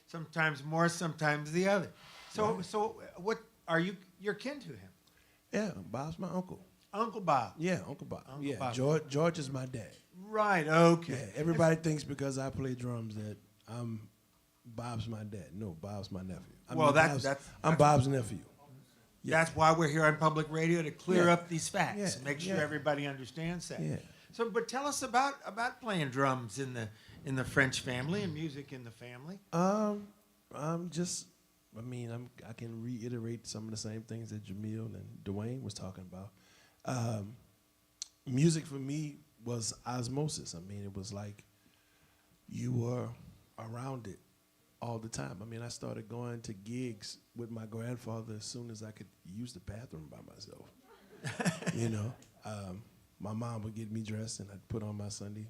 Sometimes more, sometimes the other. So what are you? You're kin to him, Yeah, Bob's my uncle. Uncle Bob. Yeah, Uncle Bob. Uncle yeah, Bob. George is my dad. Right. Okay. Yeah, everybody thinks because I play drums that Bob's my dad. No, Bob's my nephew. I'm Bob's nephew. Yeah. That's why we're here on public radio, to clear Yeah. up these facts, Yeah, make sure yeah. everybody understands that. Yeah. So, but tell us about playing drums in the French family and music in the family. I can reiterate some of the same things that Jamil and Dwayne was talking about. Music for me was osmosis. I mean, it was like you were around it all the time. I mean, I started going to gigs with my grandfather as soon as I could use the bathroom by myself. You know, my mom would get me dressed and I'd put on my Sunday,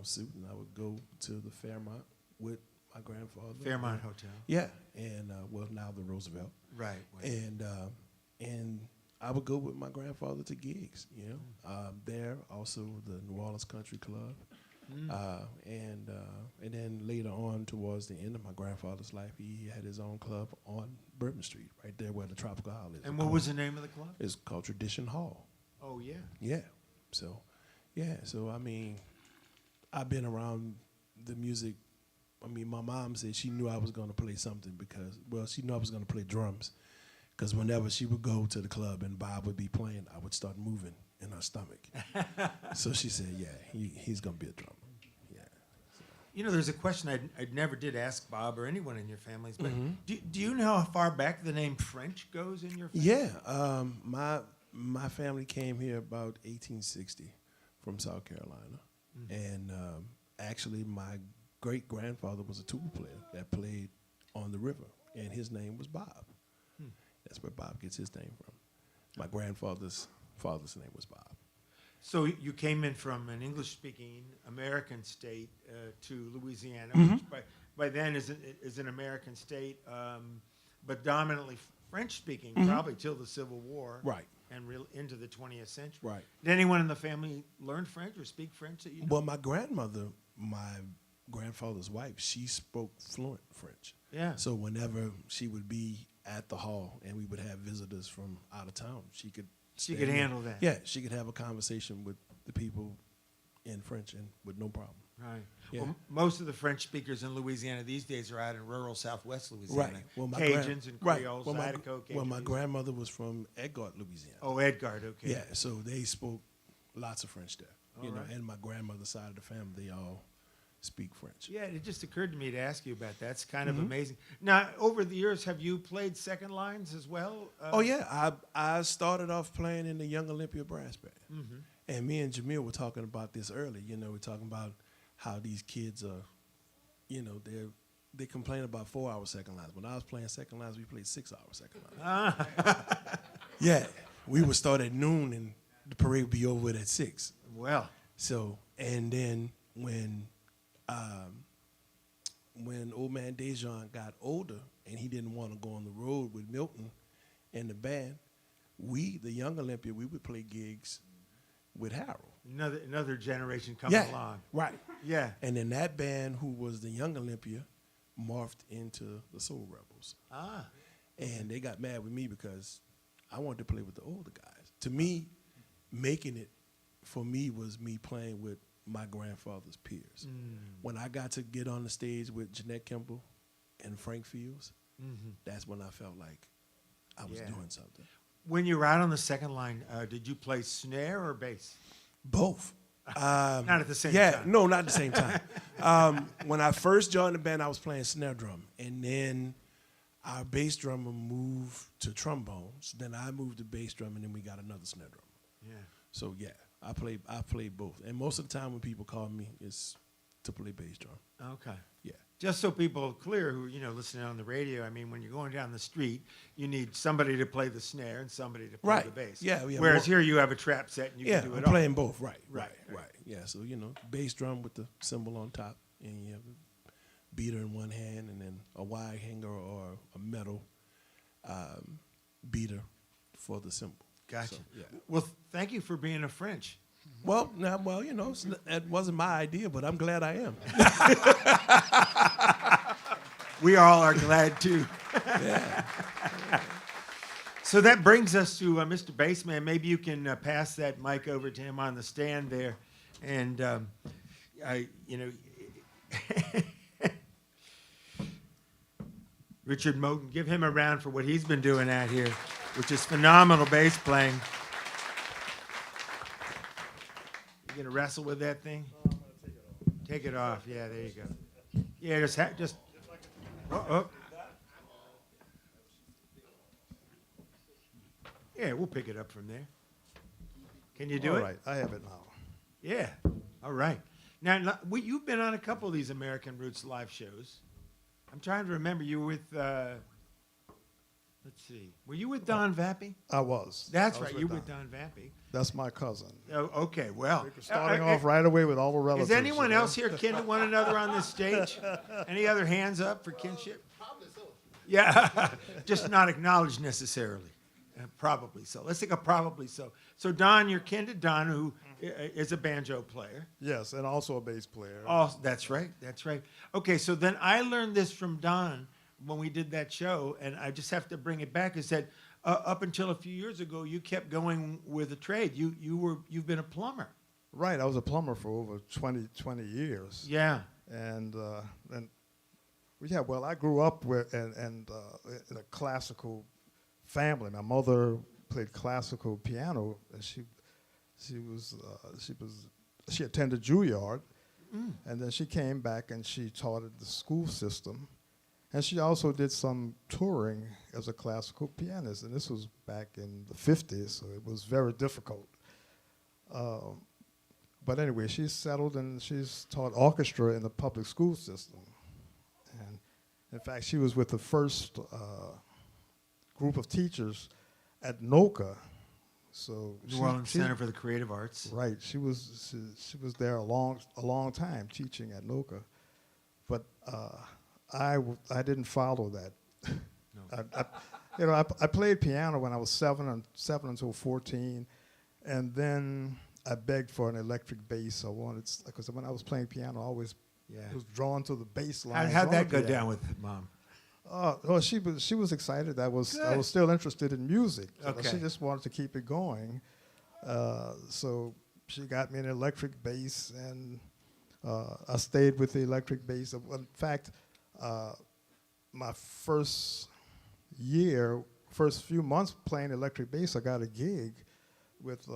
suit, and I would go to the Fairmont with my grandfather. Fairmont Hotel. Yeah, and now the Roosevelt. Right. And I would go with my grandfather to gigs. There also the New Orleans Country Club, and then later on towards the end of my grandfather's life, he had his own club on Bourbon Street, right there where the Tropical Isle is. And what was the name of the club? It's called Tradition Hall. Oh yeah. Yeah. So I mean, I've been around the music. I mean, my mom said she knew I was going to play something she knew I was going to play drums. Because whenever she would go to the club and Bob would be playing, I would start moving in her stomach. So she said, yeah, he's going to be a drummer. Yeah. So. There's a question I never did ask Bob or anyone in your families, but do you know how far back the name French goes in your family? Yeah. My family came here about 1860 from South Carolina. And actually, my great-grandfather was a tuba player that played on the river, and his name was Bob. That's where Bob gets his name from. My grandfather's father's name was Bob. So you came in from an English-speaking American state to Louisiana, which by then is an American state, but dominantly French-speaking, probably till the Civil War. Right. And into the 20th century. Right. Did anyone in the family learn French or speak French that you know? Well, my grandmother, my grandfather's wife, she spoke fluent French. Yeah. So whenever she would be at the hall and we would have visitors from out of town, she could handle that. Yeah, she could have a conversation with the people in French and with no problem. Right. Yeah. Well, most of the French speakers in Louisiana these days are out in rural Southwest Louisiana. Right. Well, Cajuns and Creoles, Well, Zydeco, well, my Cajun. grandmother was from Edgard, Louisiana. Oh, Edgard, okay. Yeah, so they spoke lots of French there. All right. And my grandmother's side of the family, they all speak French. Yeah, it just occurred to me to ask you about that. It's kind of amazing. Now, over the years, have you played second lines as well? Oh yeah, I started off playing in the Young Olympia Brass Band, and me and Jamil were talking about this earlier. We're talking about how these kids are, they complain about 4-hour second lines. When I was playing second lines, we played 6-hour second lines. Yeah, we would start at noon and the parade would be over at 6. Well. So, and then when old man Dejan got older and he didn't want to go on the road with Milton and the band, the Young Olympia, we would play gigs with Harold. Another generation coming along. Right. Yeah. And then that band, who was the Young Olympia, morphed into the Soul Rebels. Ah. And they got mad with me because I wanted to play with the older guys. To me, making it for me was me playing with my grandfather's peers. When I got to get on the stage with Jeanette Kimball and Frank Fields, that's when I felt like I was doing something. When you were out on the second line, did you play snare or bass? Both. Not at the same Yeah, time. no, not at the same time. When I first joined the band, I was playing snare drum, and then our bass drummer moved to trombones. Then I moved to bass drum, and then we got another snare drummer. Yeah. So yeah, I played both, and most of the time when people call me, it's to play bass drum. Okay. Yeah. Just so people are clear who, listening on the radio, I mean, when you're going down the street, you need somebody to play the snare and somebody to play the bass. Yeah. Whereas here you have a trap set and you can do it I'm all. playing both. Right. Right. Yeah. So bass drum with the cymbal on top, and you have a beater in one hand, and then a wire hanger or a metal beater for the cymbal. Gotcha. So, yeah. Well, thank you for being a French. Well, it wasn't my idea, but I'm glad I am. We all are glad too. Yeah. So that brings us to Mr. Bassman. Maybe you can pass that mic over to him on the stand there, and Richard Moten, give him a round for what he's been doing out here, which is phenomenal bass playing. You gonna wrestle with that thing? I'm going to take it off. Take it off. Yeah, there you go. Yeah, just. Oh. Yeah, we'll pick it up from there. Can you do it? All right, I have it now. Yeah. All right. Now, you've been on a couple of these American Roots live shows. I'm trying to remember. You were with, let's see. Were you with Don Vappy? I was. That's I was right. You were Don. with Don Vappy. That's my cousin. Oh, okay. Well, We're starting off right away with all the Is relatives. anyone else here kin to one another on this stage? Any other hands up for kinship? Probably so. Yeah, just not acknowledged necessarily. Probably so. Let's take a probably so. So Don, you're kin to Don, who is a banjo player. Yes, and also a bass player. Oh, that's right. That's right. Okay, so then I learned this from Don when we did that show, and I just have to bring it back. Is that up until a few years ago, you kept going with a trade. You've been a plumber. Right, I was a plumber for over 20 years. Yeah. And well, I grew up in a classical family. My mother played classical piano, and she attended Juilliard, and then she came back and she taught at the school system, and she also did some touring as a classical pianist, and this was back in the 50s, so it was very difficult. But anyway, she's settled and she's taught orchestra in the public school system, and in fact, she was with the first group of teachers at NOCA. So New Orleans Center for the Creative Arts. Right, she was there a long time teaching at NOCA, but I didn't follow that. No. I played piano when I was seven until 14, and then I begged for an electric bass. I wanted, because when I was playing piano, I always was drawn to the bass line. How'd that go down with Mom? Well, she was excited. I was still interested in music. Okay. She just wanted to keep it going. So she got me an electric bass, and I stayed with the electric bass. In fact, my first few months playing electric bass, I got a gig with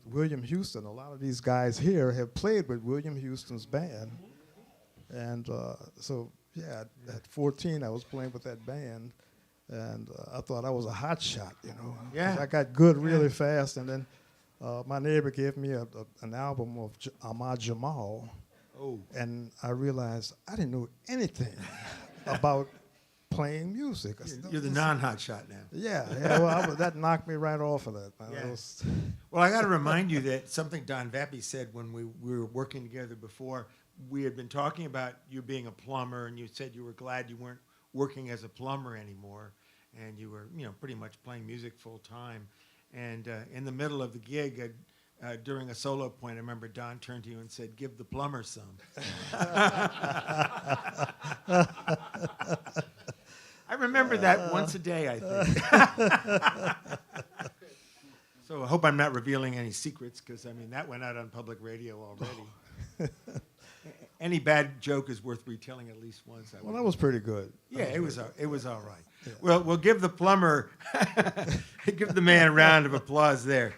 William Houston. A lot of these guys here have played with William Houston's band, and so. Yeah, at 14, I was playing with that band, and I thought I was a hot shot, Yeah. I got good really fast, and then my neighbor gave me an album of Ahmad Jamal, and I realized I didn't know anything about playing music. You're the non-hot shot now. Yeah, well, that knocked me right off of that. Yeah. Well, I got to remind you that something Don Vappy said when we were working together before. We had been talking about you being a plumber, and you said you were glad you weren't working as a plumber anymore, and you were, pretty much playing music full time. And in the middle of the gig, during a solo point, I remember Don turned to you and said, "Give the plumber some." I remember that once a day, I think. So I hope I'm not revealing any secrets, because that went out on public radio already. Any bad joke is worth retelling at least once. Well, that was pretty good. Yeah, it was all right. Yeah. Well, we'll give the plumber, give the man a round of applause there.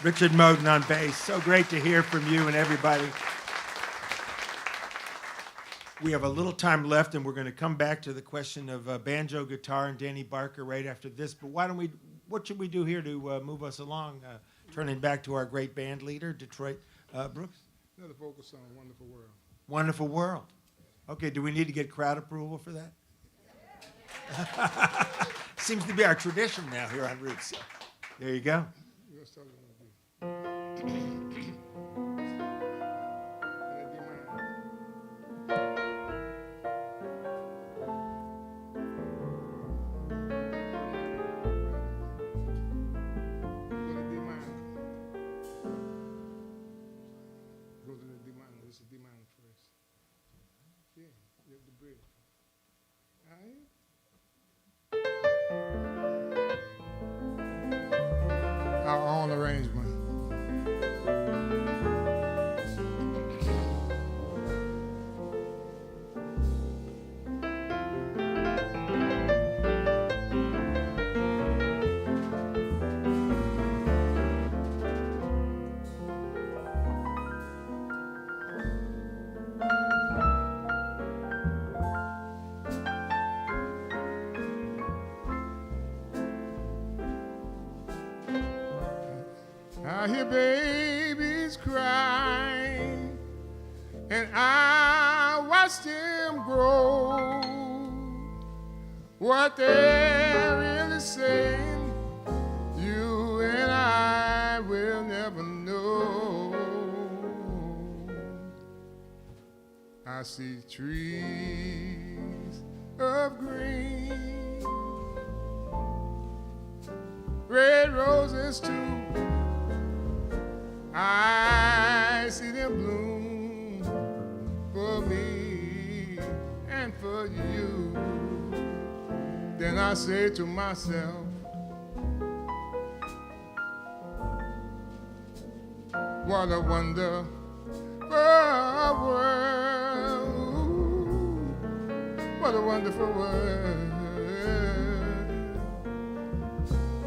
Richard Moden on bass. So great to hear from you and everybody. We have a little time left, and we're going to come back to the question of banjo, guitar, and Danny Barker right after this. But what should we do here to move us along? Turning back to our great band leader, Detroit Brooks. Another vocal song, Wonderful World. Wonderful World. Okay, do we need to get crowd approval for that? Seems to be our tradition now here on Roots. There you go. We'll start with a B. This is D minor first. Yeah, you have the bridge. Our own arrangement. I hear babies crying, and I watch them grow. What they're really saying, you and I will never know. I see trees of green, red roses too. I see them bloom for me and for you. Then I say to myself, what a wonderful world. What a wonderful world.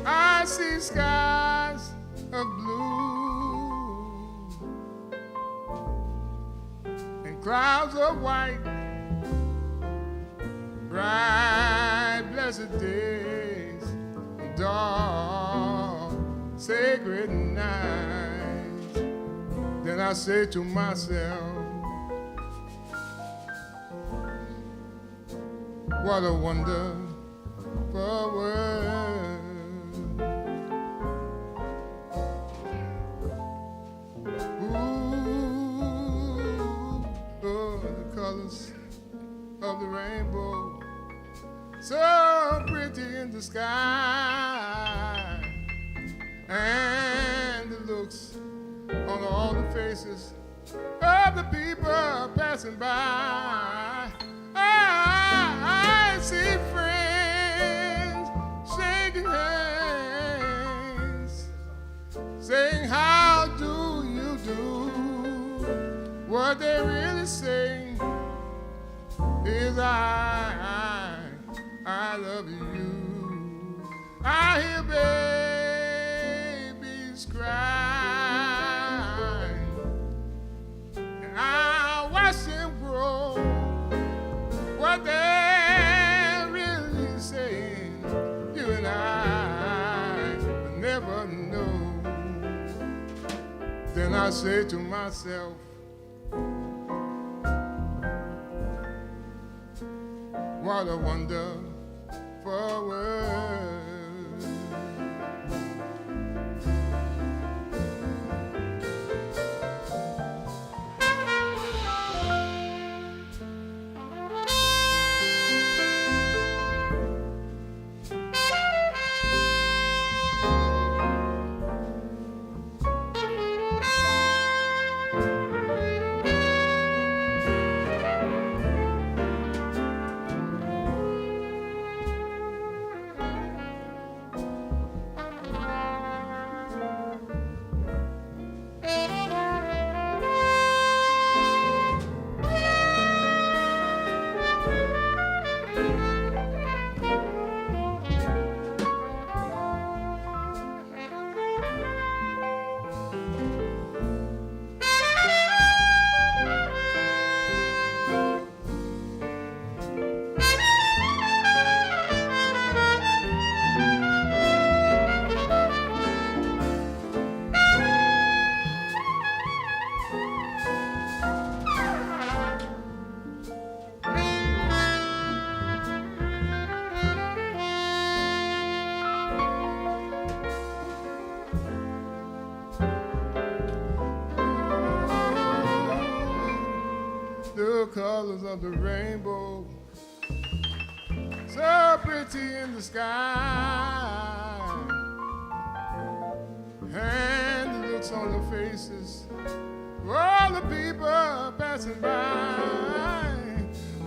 I see skies of blue and clouds of white, bright blessed days, dark sacred nights. Then I say to myself, what a wonderful world. Of the rainbow, so pretty in the sky, and the looks on all the faces of the people passing by. I see friends shaking hands, saying, how do you do? What they really saying is I love you. I hear babies cry, and I watch them grow. What they're really saying, you and I will never know. Then I say to myself, what a wonderful world. colors of the rainbow, so pretty in the sky, and the looks on the faces of all the people passing by.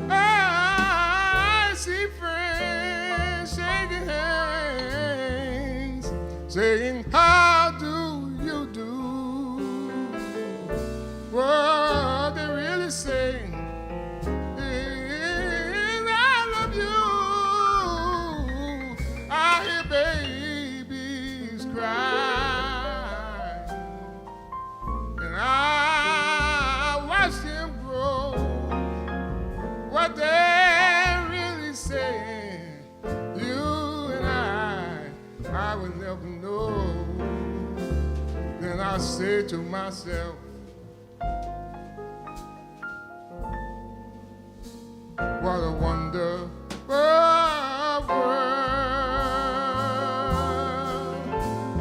I see friends shaking hands, saying, how do you do? What they really saying is, I love you. I hear babies cry, and I watch them grow. What they're really saying, you and I will never know. Then I say to myself, what a wonderful world.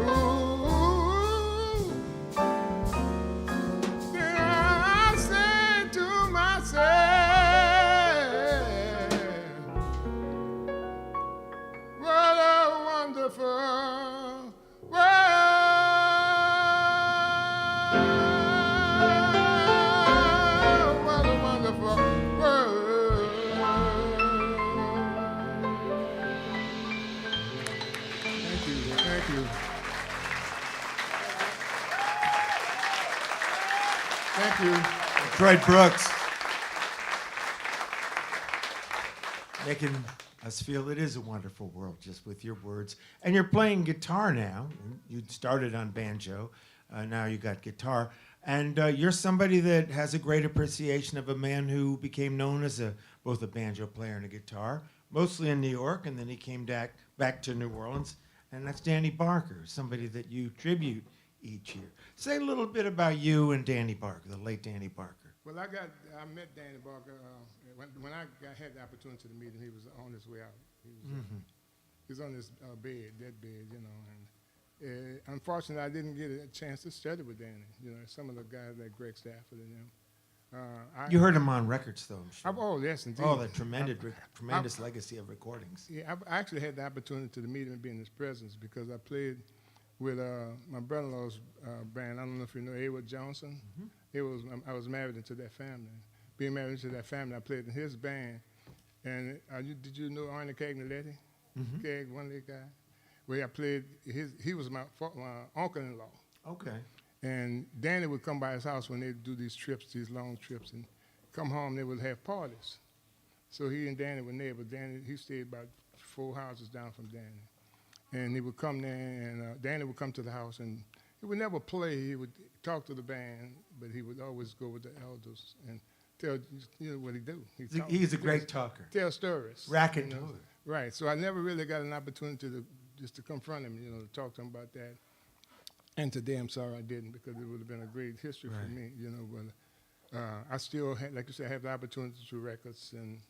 Ooh. Then I say to myself, what a wonderful world. What a wonderful world. Thank you. Thank you. Thank you. Troy Brooks. Making us feel it is a wonderful world just with your words. And you're playing guitar now. You started on banjo. Now you got guitar. And you're somebody that has a great appreciation of a man who became known as both a banjo player and a guitar, mostly in New York, and then he came back to New Orleans. And that's Danny Barker, somebody that you tribute each year. Say a little bit about you and Danny Barker, the late Danny Barker. Well, I met Danny Barker when I had the opportunity to meet him. He was on his way out. He was on his dead bed, you know. And unfortunately, I didn't get a chance to study with Danny. You know, some of the guys like Greg Stafford and them. You heard him on records, though, I'm sure. Oh, yes, indeed. Oh, the tremendous legacy of recordings. Yeah, I actually had the opportunity to meet him and be in his presence because I played with my brother-in-law's band. I don't know if you know Edward Johnson. I was married into that family. Being married into that family, I played in his band. And did you know Arnie Cagnaletti? Cag, one of the guy. Well, I played he was my uncle-in-law. Okay. And Danny would come by his house when they do these trips, these long trips, and come home. They would have parties. So he and Danny were neighbors. He stayed about 4 houses down from Danny, and he would come there, and Danny would come to the house, and he would never play. He would talk to the band, but he would always go with the elders and tell what he do. He's a great talker. Tell stories. Raconteur. Right. So I never really got an opportunity to confront him, to talk to him about that. And today, I'm sorry I didn't, because it would have been a great history for me, But I still, like you said, have the opportunity through records and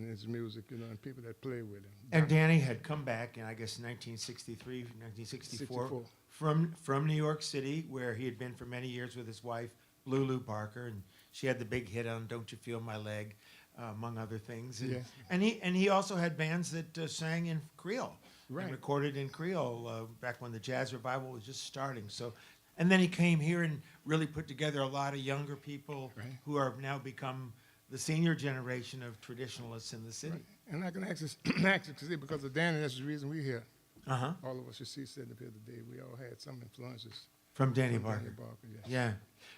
his music, and people that play with him. And Danny had come back in, I guess, 1963, 1964, from New York City, where he had been for many years with his wife, Lulu Barker, and she had the big hit on "Don't You Feel My Leg," among other things. And he also had bands that sang in Creole. Right. And recorded in Creole back when the jazz revival was just starting. So, and then he came here and really put together a lot of younger people who have now become the senior generation of traditionalists in the city. Right. And I can actually see, because of Danny, that's the reason we're here. All of us, you see, sitting up here today, we all had some influences. From Danny Barker. Danny Barker, yes. Yeah.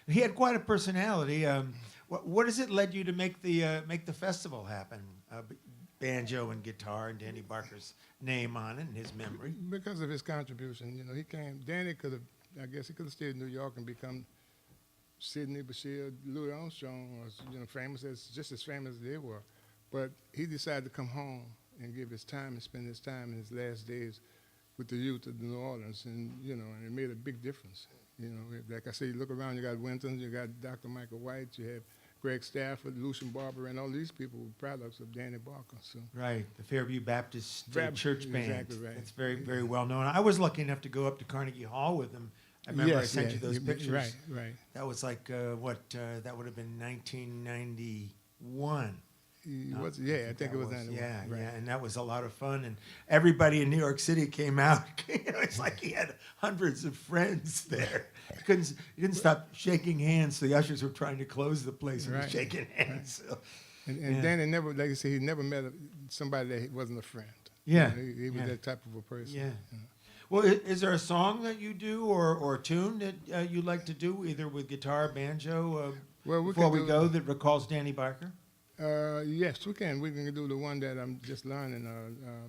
He had quite a personality. What has it led you to make the festival happen? Banjo and guitar and Danny Barker's name on it and his memory. Because of his contribution, he came. Danny could have, I guess, he could have stayed in New York and become Sidney Bechet, Louis Armstrong, was just as famous as they were. But he decided to come home and give his time and spend his time in his last days with the youth of New Orleans, and and it made a big difference. Like I say, you look around, you got Winton, you got Dr. Michael White, you have Greg Stafford, Lucian Barber, and all these people were products of Danny Barker. So. Right, the Fairview Baptist Church Band. Exactly right. It's very, very well known. I was lucky enough to go up to Carnegie Hall with them. I remember I sent you those pictures. Right. That was like, that would have been 1991, 91. Yeah, I think it was 91. Yeah, right. yeah, and that was a lot of fun. And everybody in New York City came out. It's like he had hundreds of friends there. He didn't stop shaking hands. The ushers were trying to close the place and Right. shaking hands. So, And yeah. Danny never, like you said, he never met somebody that wasn't a friend. Yeah, He was yeah. that type of a person. Yeah. Well, is there a song that you do or a tune that you like to do, either with guitar, banjo, Well, before we can go, that recalls Danny Barker? Yes, we can. We can do the one that I'm just learning,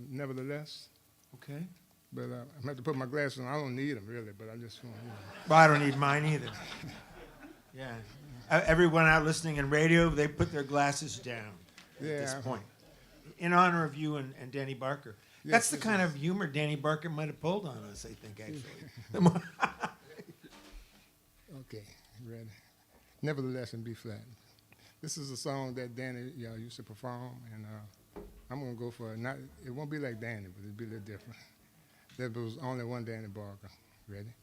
nevertheless. Okay. But I'm going to have to put my glasses on. I don't need them, really, but I just want, Well, I don't need mine either. Yeah. Everyone out listening in radio, they put their glasses down at this Yeah. point. In honor of you and Danny Barker. Yes, That's the yes, kind of humor Danny Barker might have pulled on us, I think, actually. Okay, ready? Nevertheless in B flat. This is a song that Danny used to perform, and I'm going to go for it. It won't be like Danny, but it'll be a little different. There was only one Danny Barker. Ready?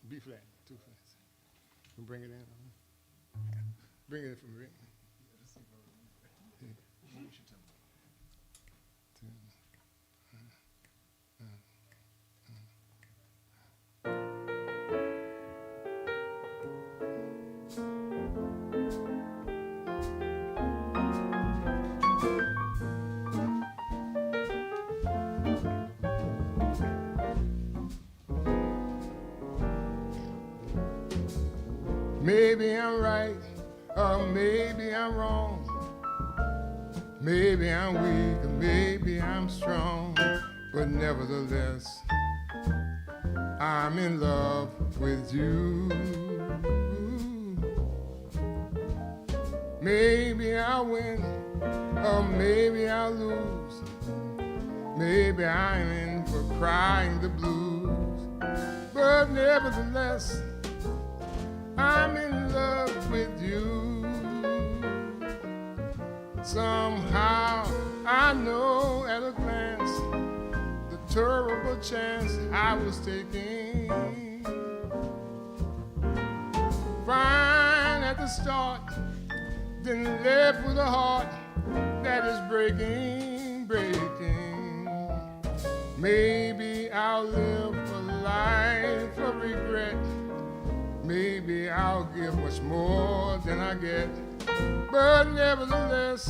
B flat, 2 flats. You bring it in. Bring it in from Rick. Maybe I'm right, or maybe I'm wrong. Maybe I'm weak, or maybe I'm strong. But nevertheless, I'm in love with you. Maybe I'll win, or maybe I'll lose. Maybe I'm in for crying the blues. But nevertheless, I'm in love with you. Somehow I know at a glance the terrible chance I was taking. Fine at the start, then left with a heart that is breaking, breaking. Maybe I'll live a life of regret. Maybe I'll give much more than I get. But nevertheless,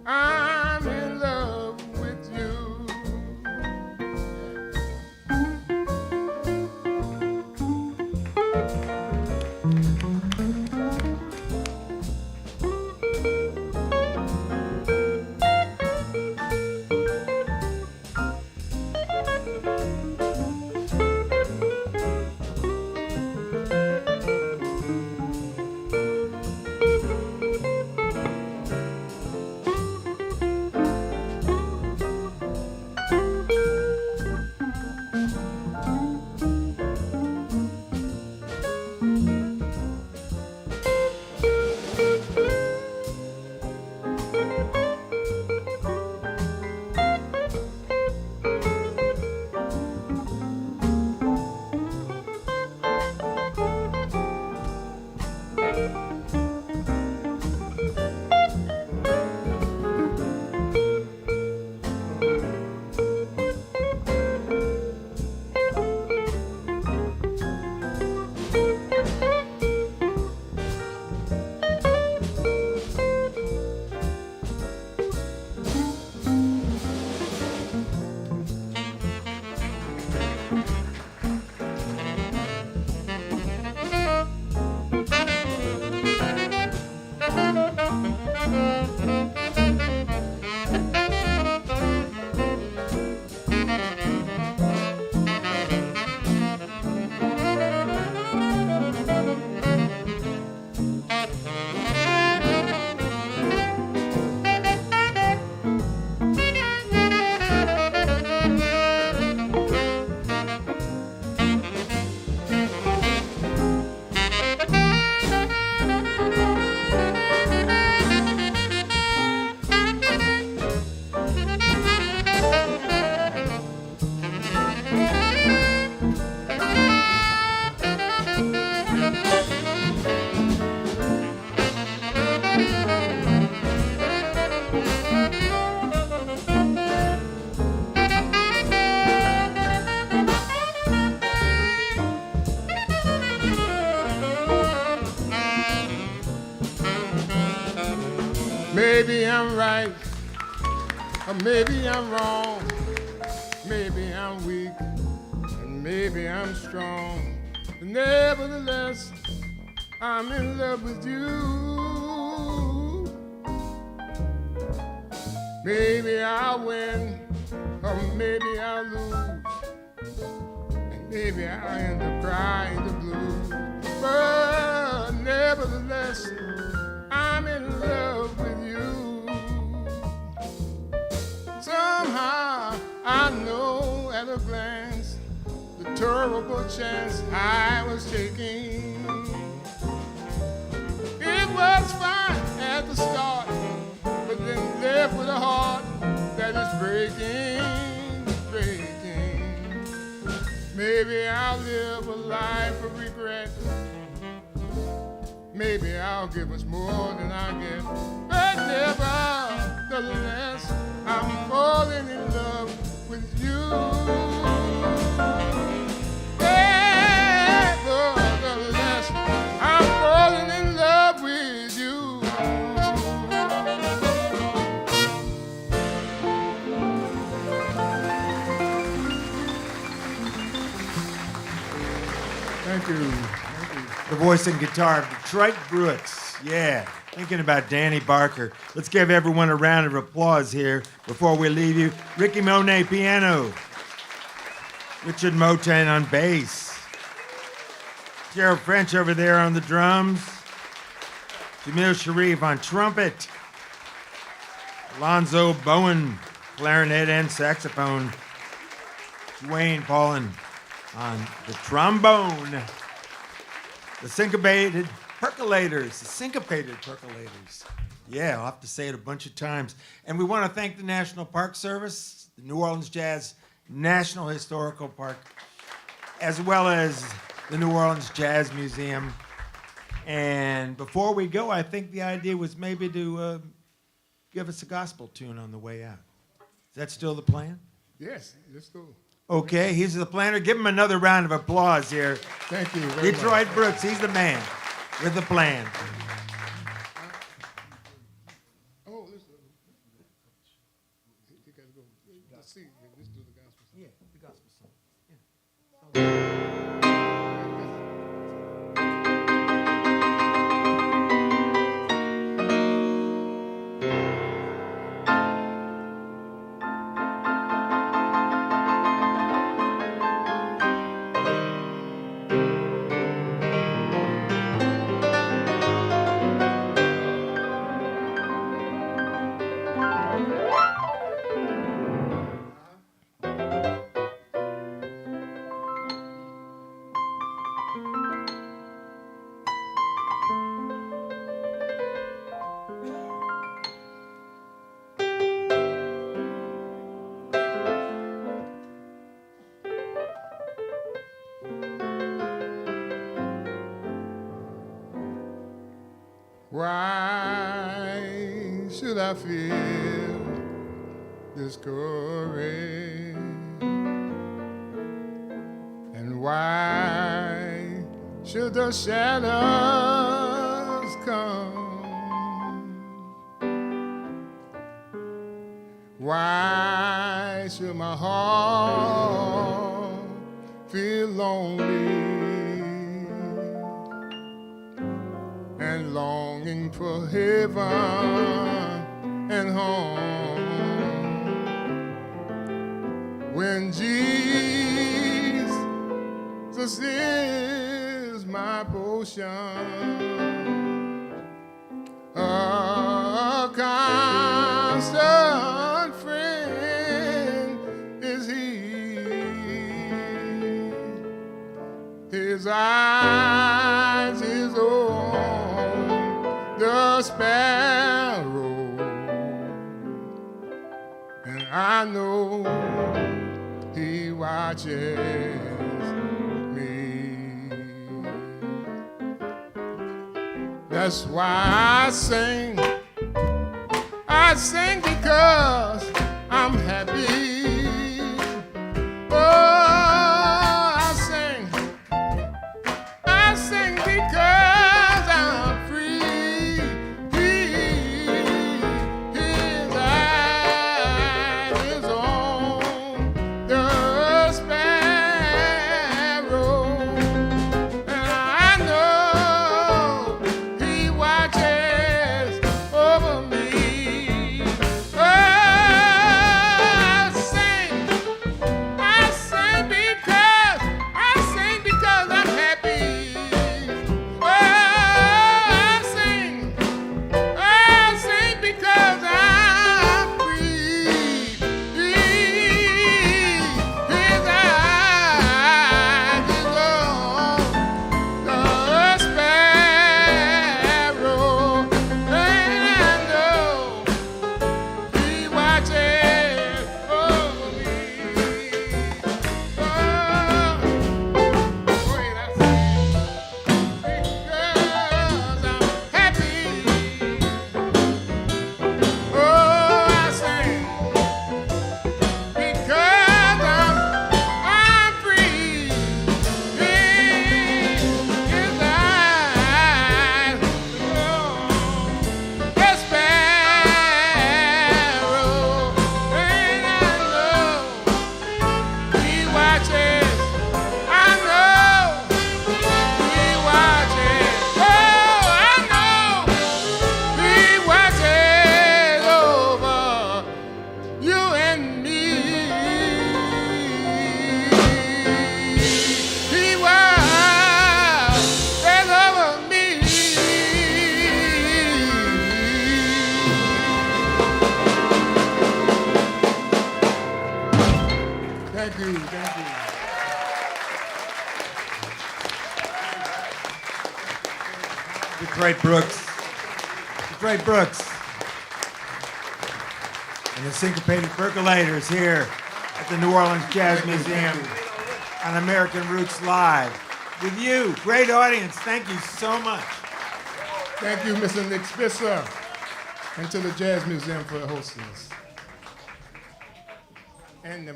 I'm in love with you. Maybe I'm right, or maybe I'm wrong. Maybe I'm weak, and maybe I'm strong. But nevertheless, I'm in love with you. Maybe I'll win, or maybe I'll lose. And maybe I'll end up crying the blues. But nevertheless, I'm in love with you. Somehow I know at a glance the terrible chance I was taking. It was fine at the start, but then left with a heart that is breaking, breaking. Maybe I'll live a life of regret. Maybe I'll give much more than I get. But nevertheless, I'm falling in love with you. Nevertheless, I'm falling in love with you. Thank you. The voice and guitar of Detroit Brooks. Yeah, thinking about Danny Barker. Let's give everyone a round of applause here before we leave you. Ricky Monet, piano. Richard Moten on bass. Gerald French over there on the drums. Jamil Sharif on trumpet. Alonzo Bowen, clarinet and saxophone. Dwayne Paulin on the trombone. The Syncopated Percolators, the Syncopated Percolators. Yeah, I'll have to say it a bunch of times. And we want to thank the National Park Service, the New Orleans Jazz National Historical Park, as well as the New Orleans Jazz Museum. And before we go, I think the idea was maybe to give us a gospel tune on the way out. Is that still the plan? Yes, let's go. Okay, he's the planner. Give him another round of applause here. Thank you very Detroit much. Brooks, he's the man with the plan. Oh, listen. You gotta go. Let's see. Let's do the gospel song. Yeah, the gospel song. Why should I feel discouraged? And why should the shadows come? Why should my heart feel lonely and longing for heaven and home when Jesus is my portion? A constant friend is he. His eyes is on the sparrow, and I know he watches me. That's why I sing. I sing because I'm happy. Oh, I sing because I'm free. Thank you. Thank you. Detroit Brooks. Detroit Brooks. And the Syncopated Percolators here at the New Orleans Jazz Museum on American Roots Live. With you, great audience. Thank you so much. Thank you, Mr. Nick Spitzer, and to the Jazz Museum for hosting us. And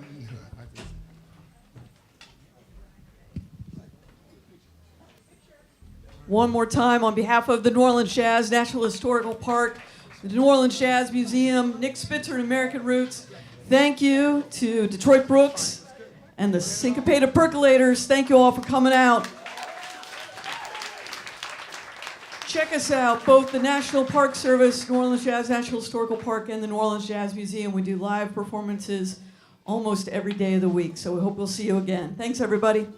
One more time on behalf of the New Orleans Jazz, National Historical Park, the New Orleans Jazz Museum, Nick Spitzer and American Roots. Thank you to Detroit Brooks and the Syncopated Percolators. Thank you all for coming out. Check us out, both the National Park Service, New Orleans Jazz National Historical Park, and the New Orleans Jazz Museum. We do live performances almost every day of the week, so we hope we'll see you again. Thanks, everybody.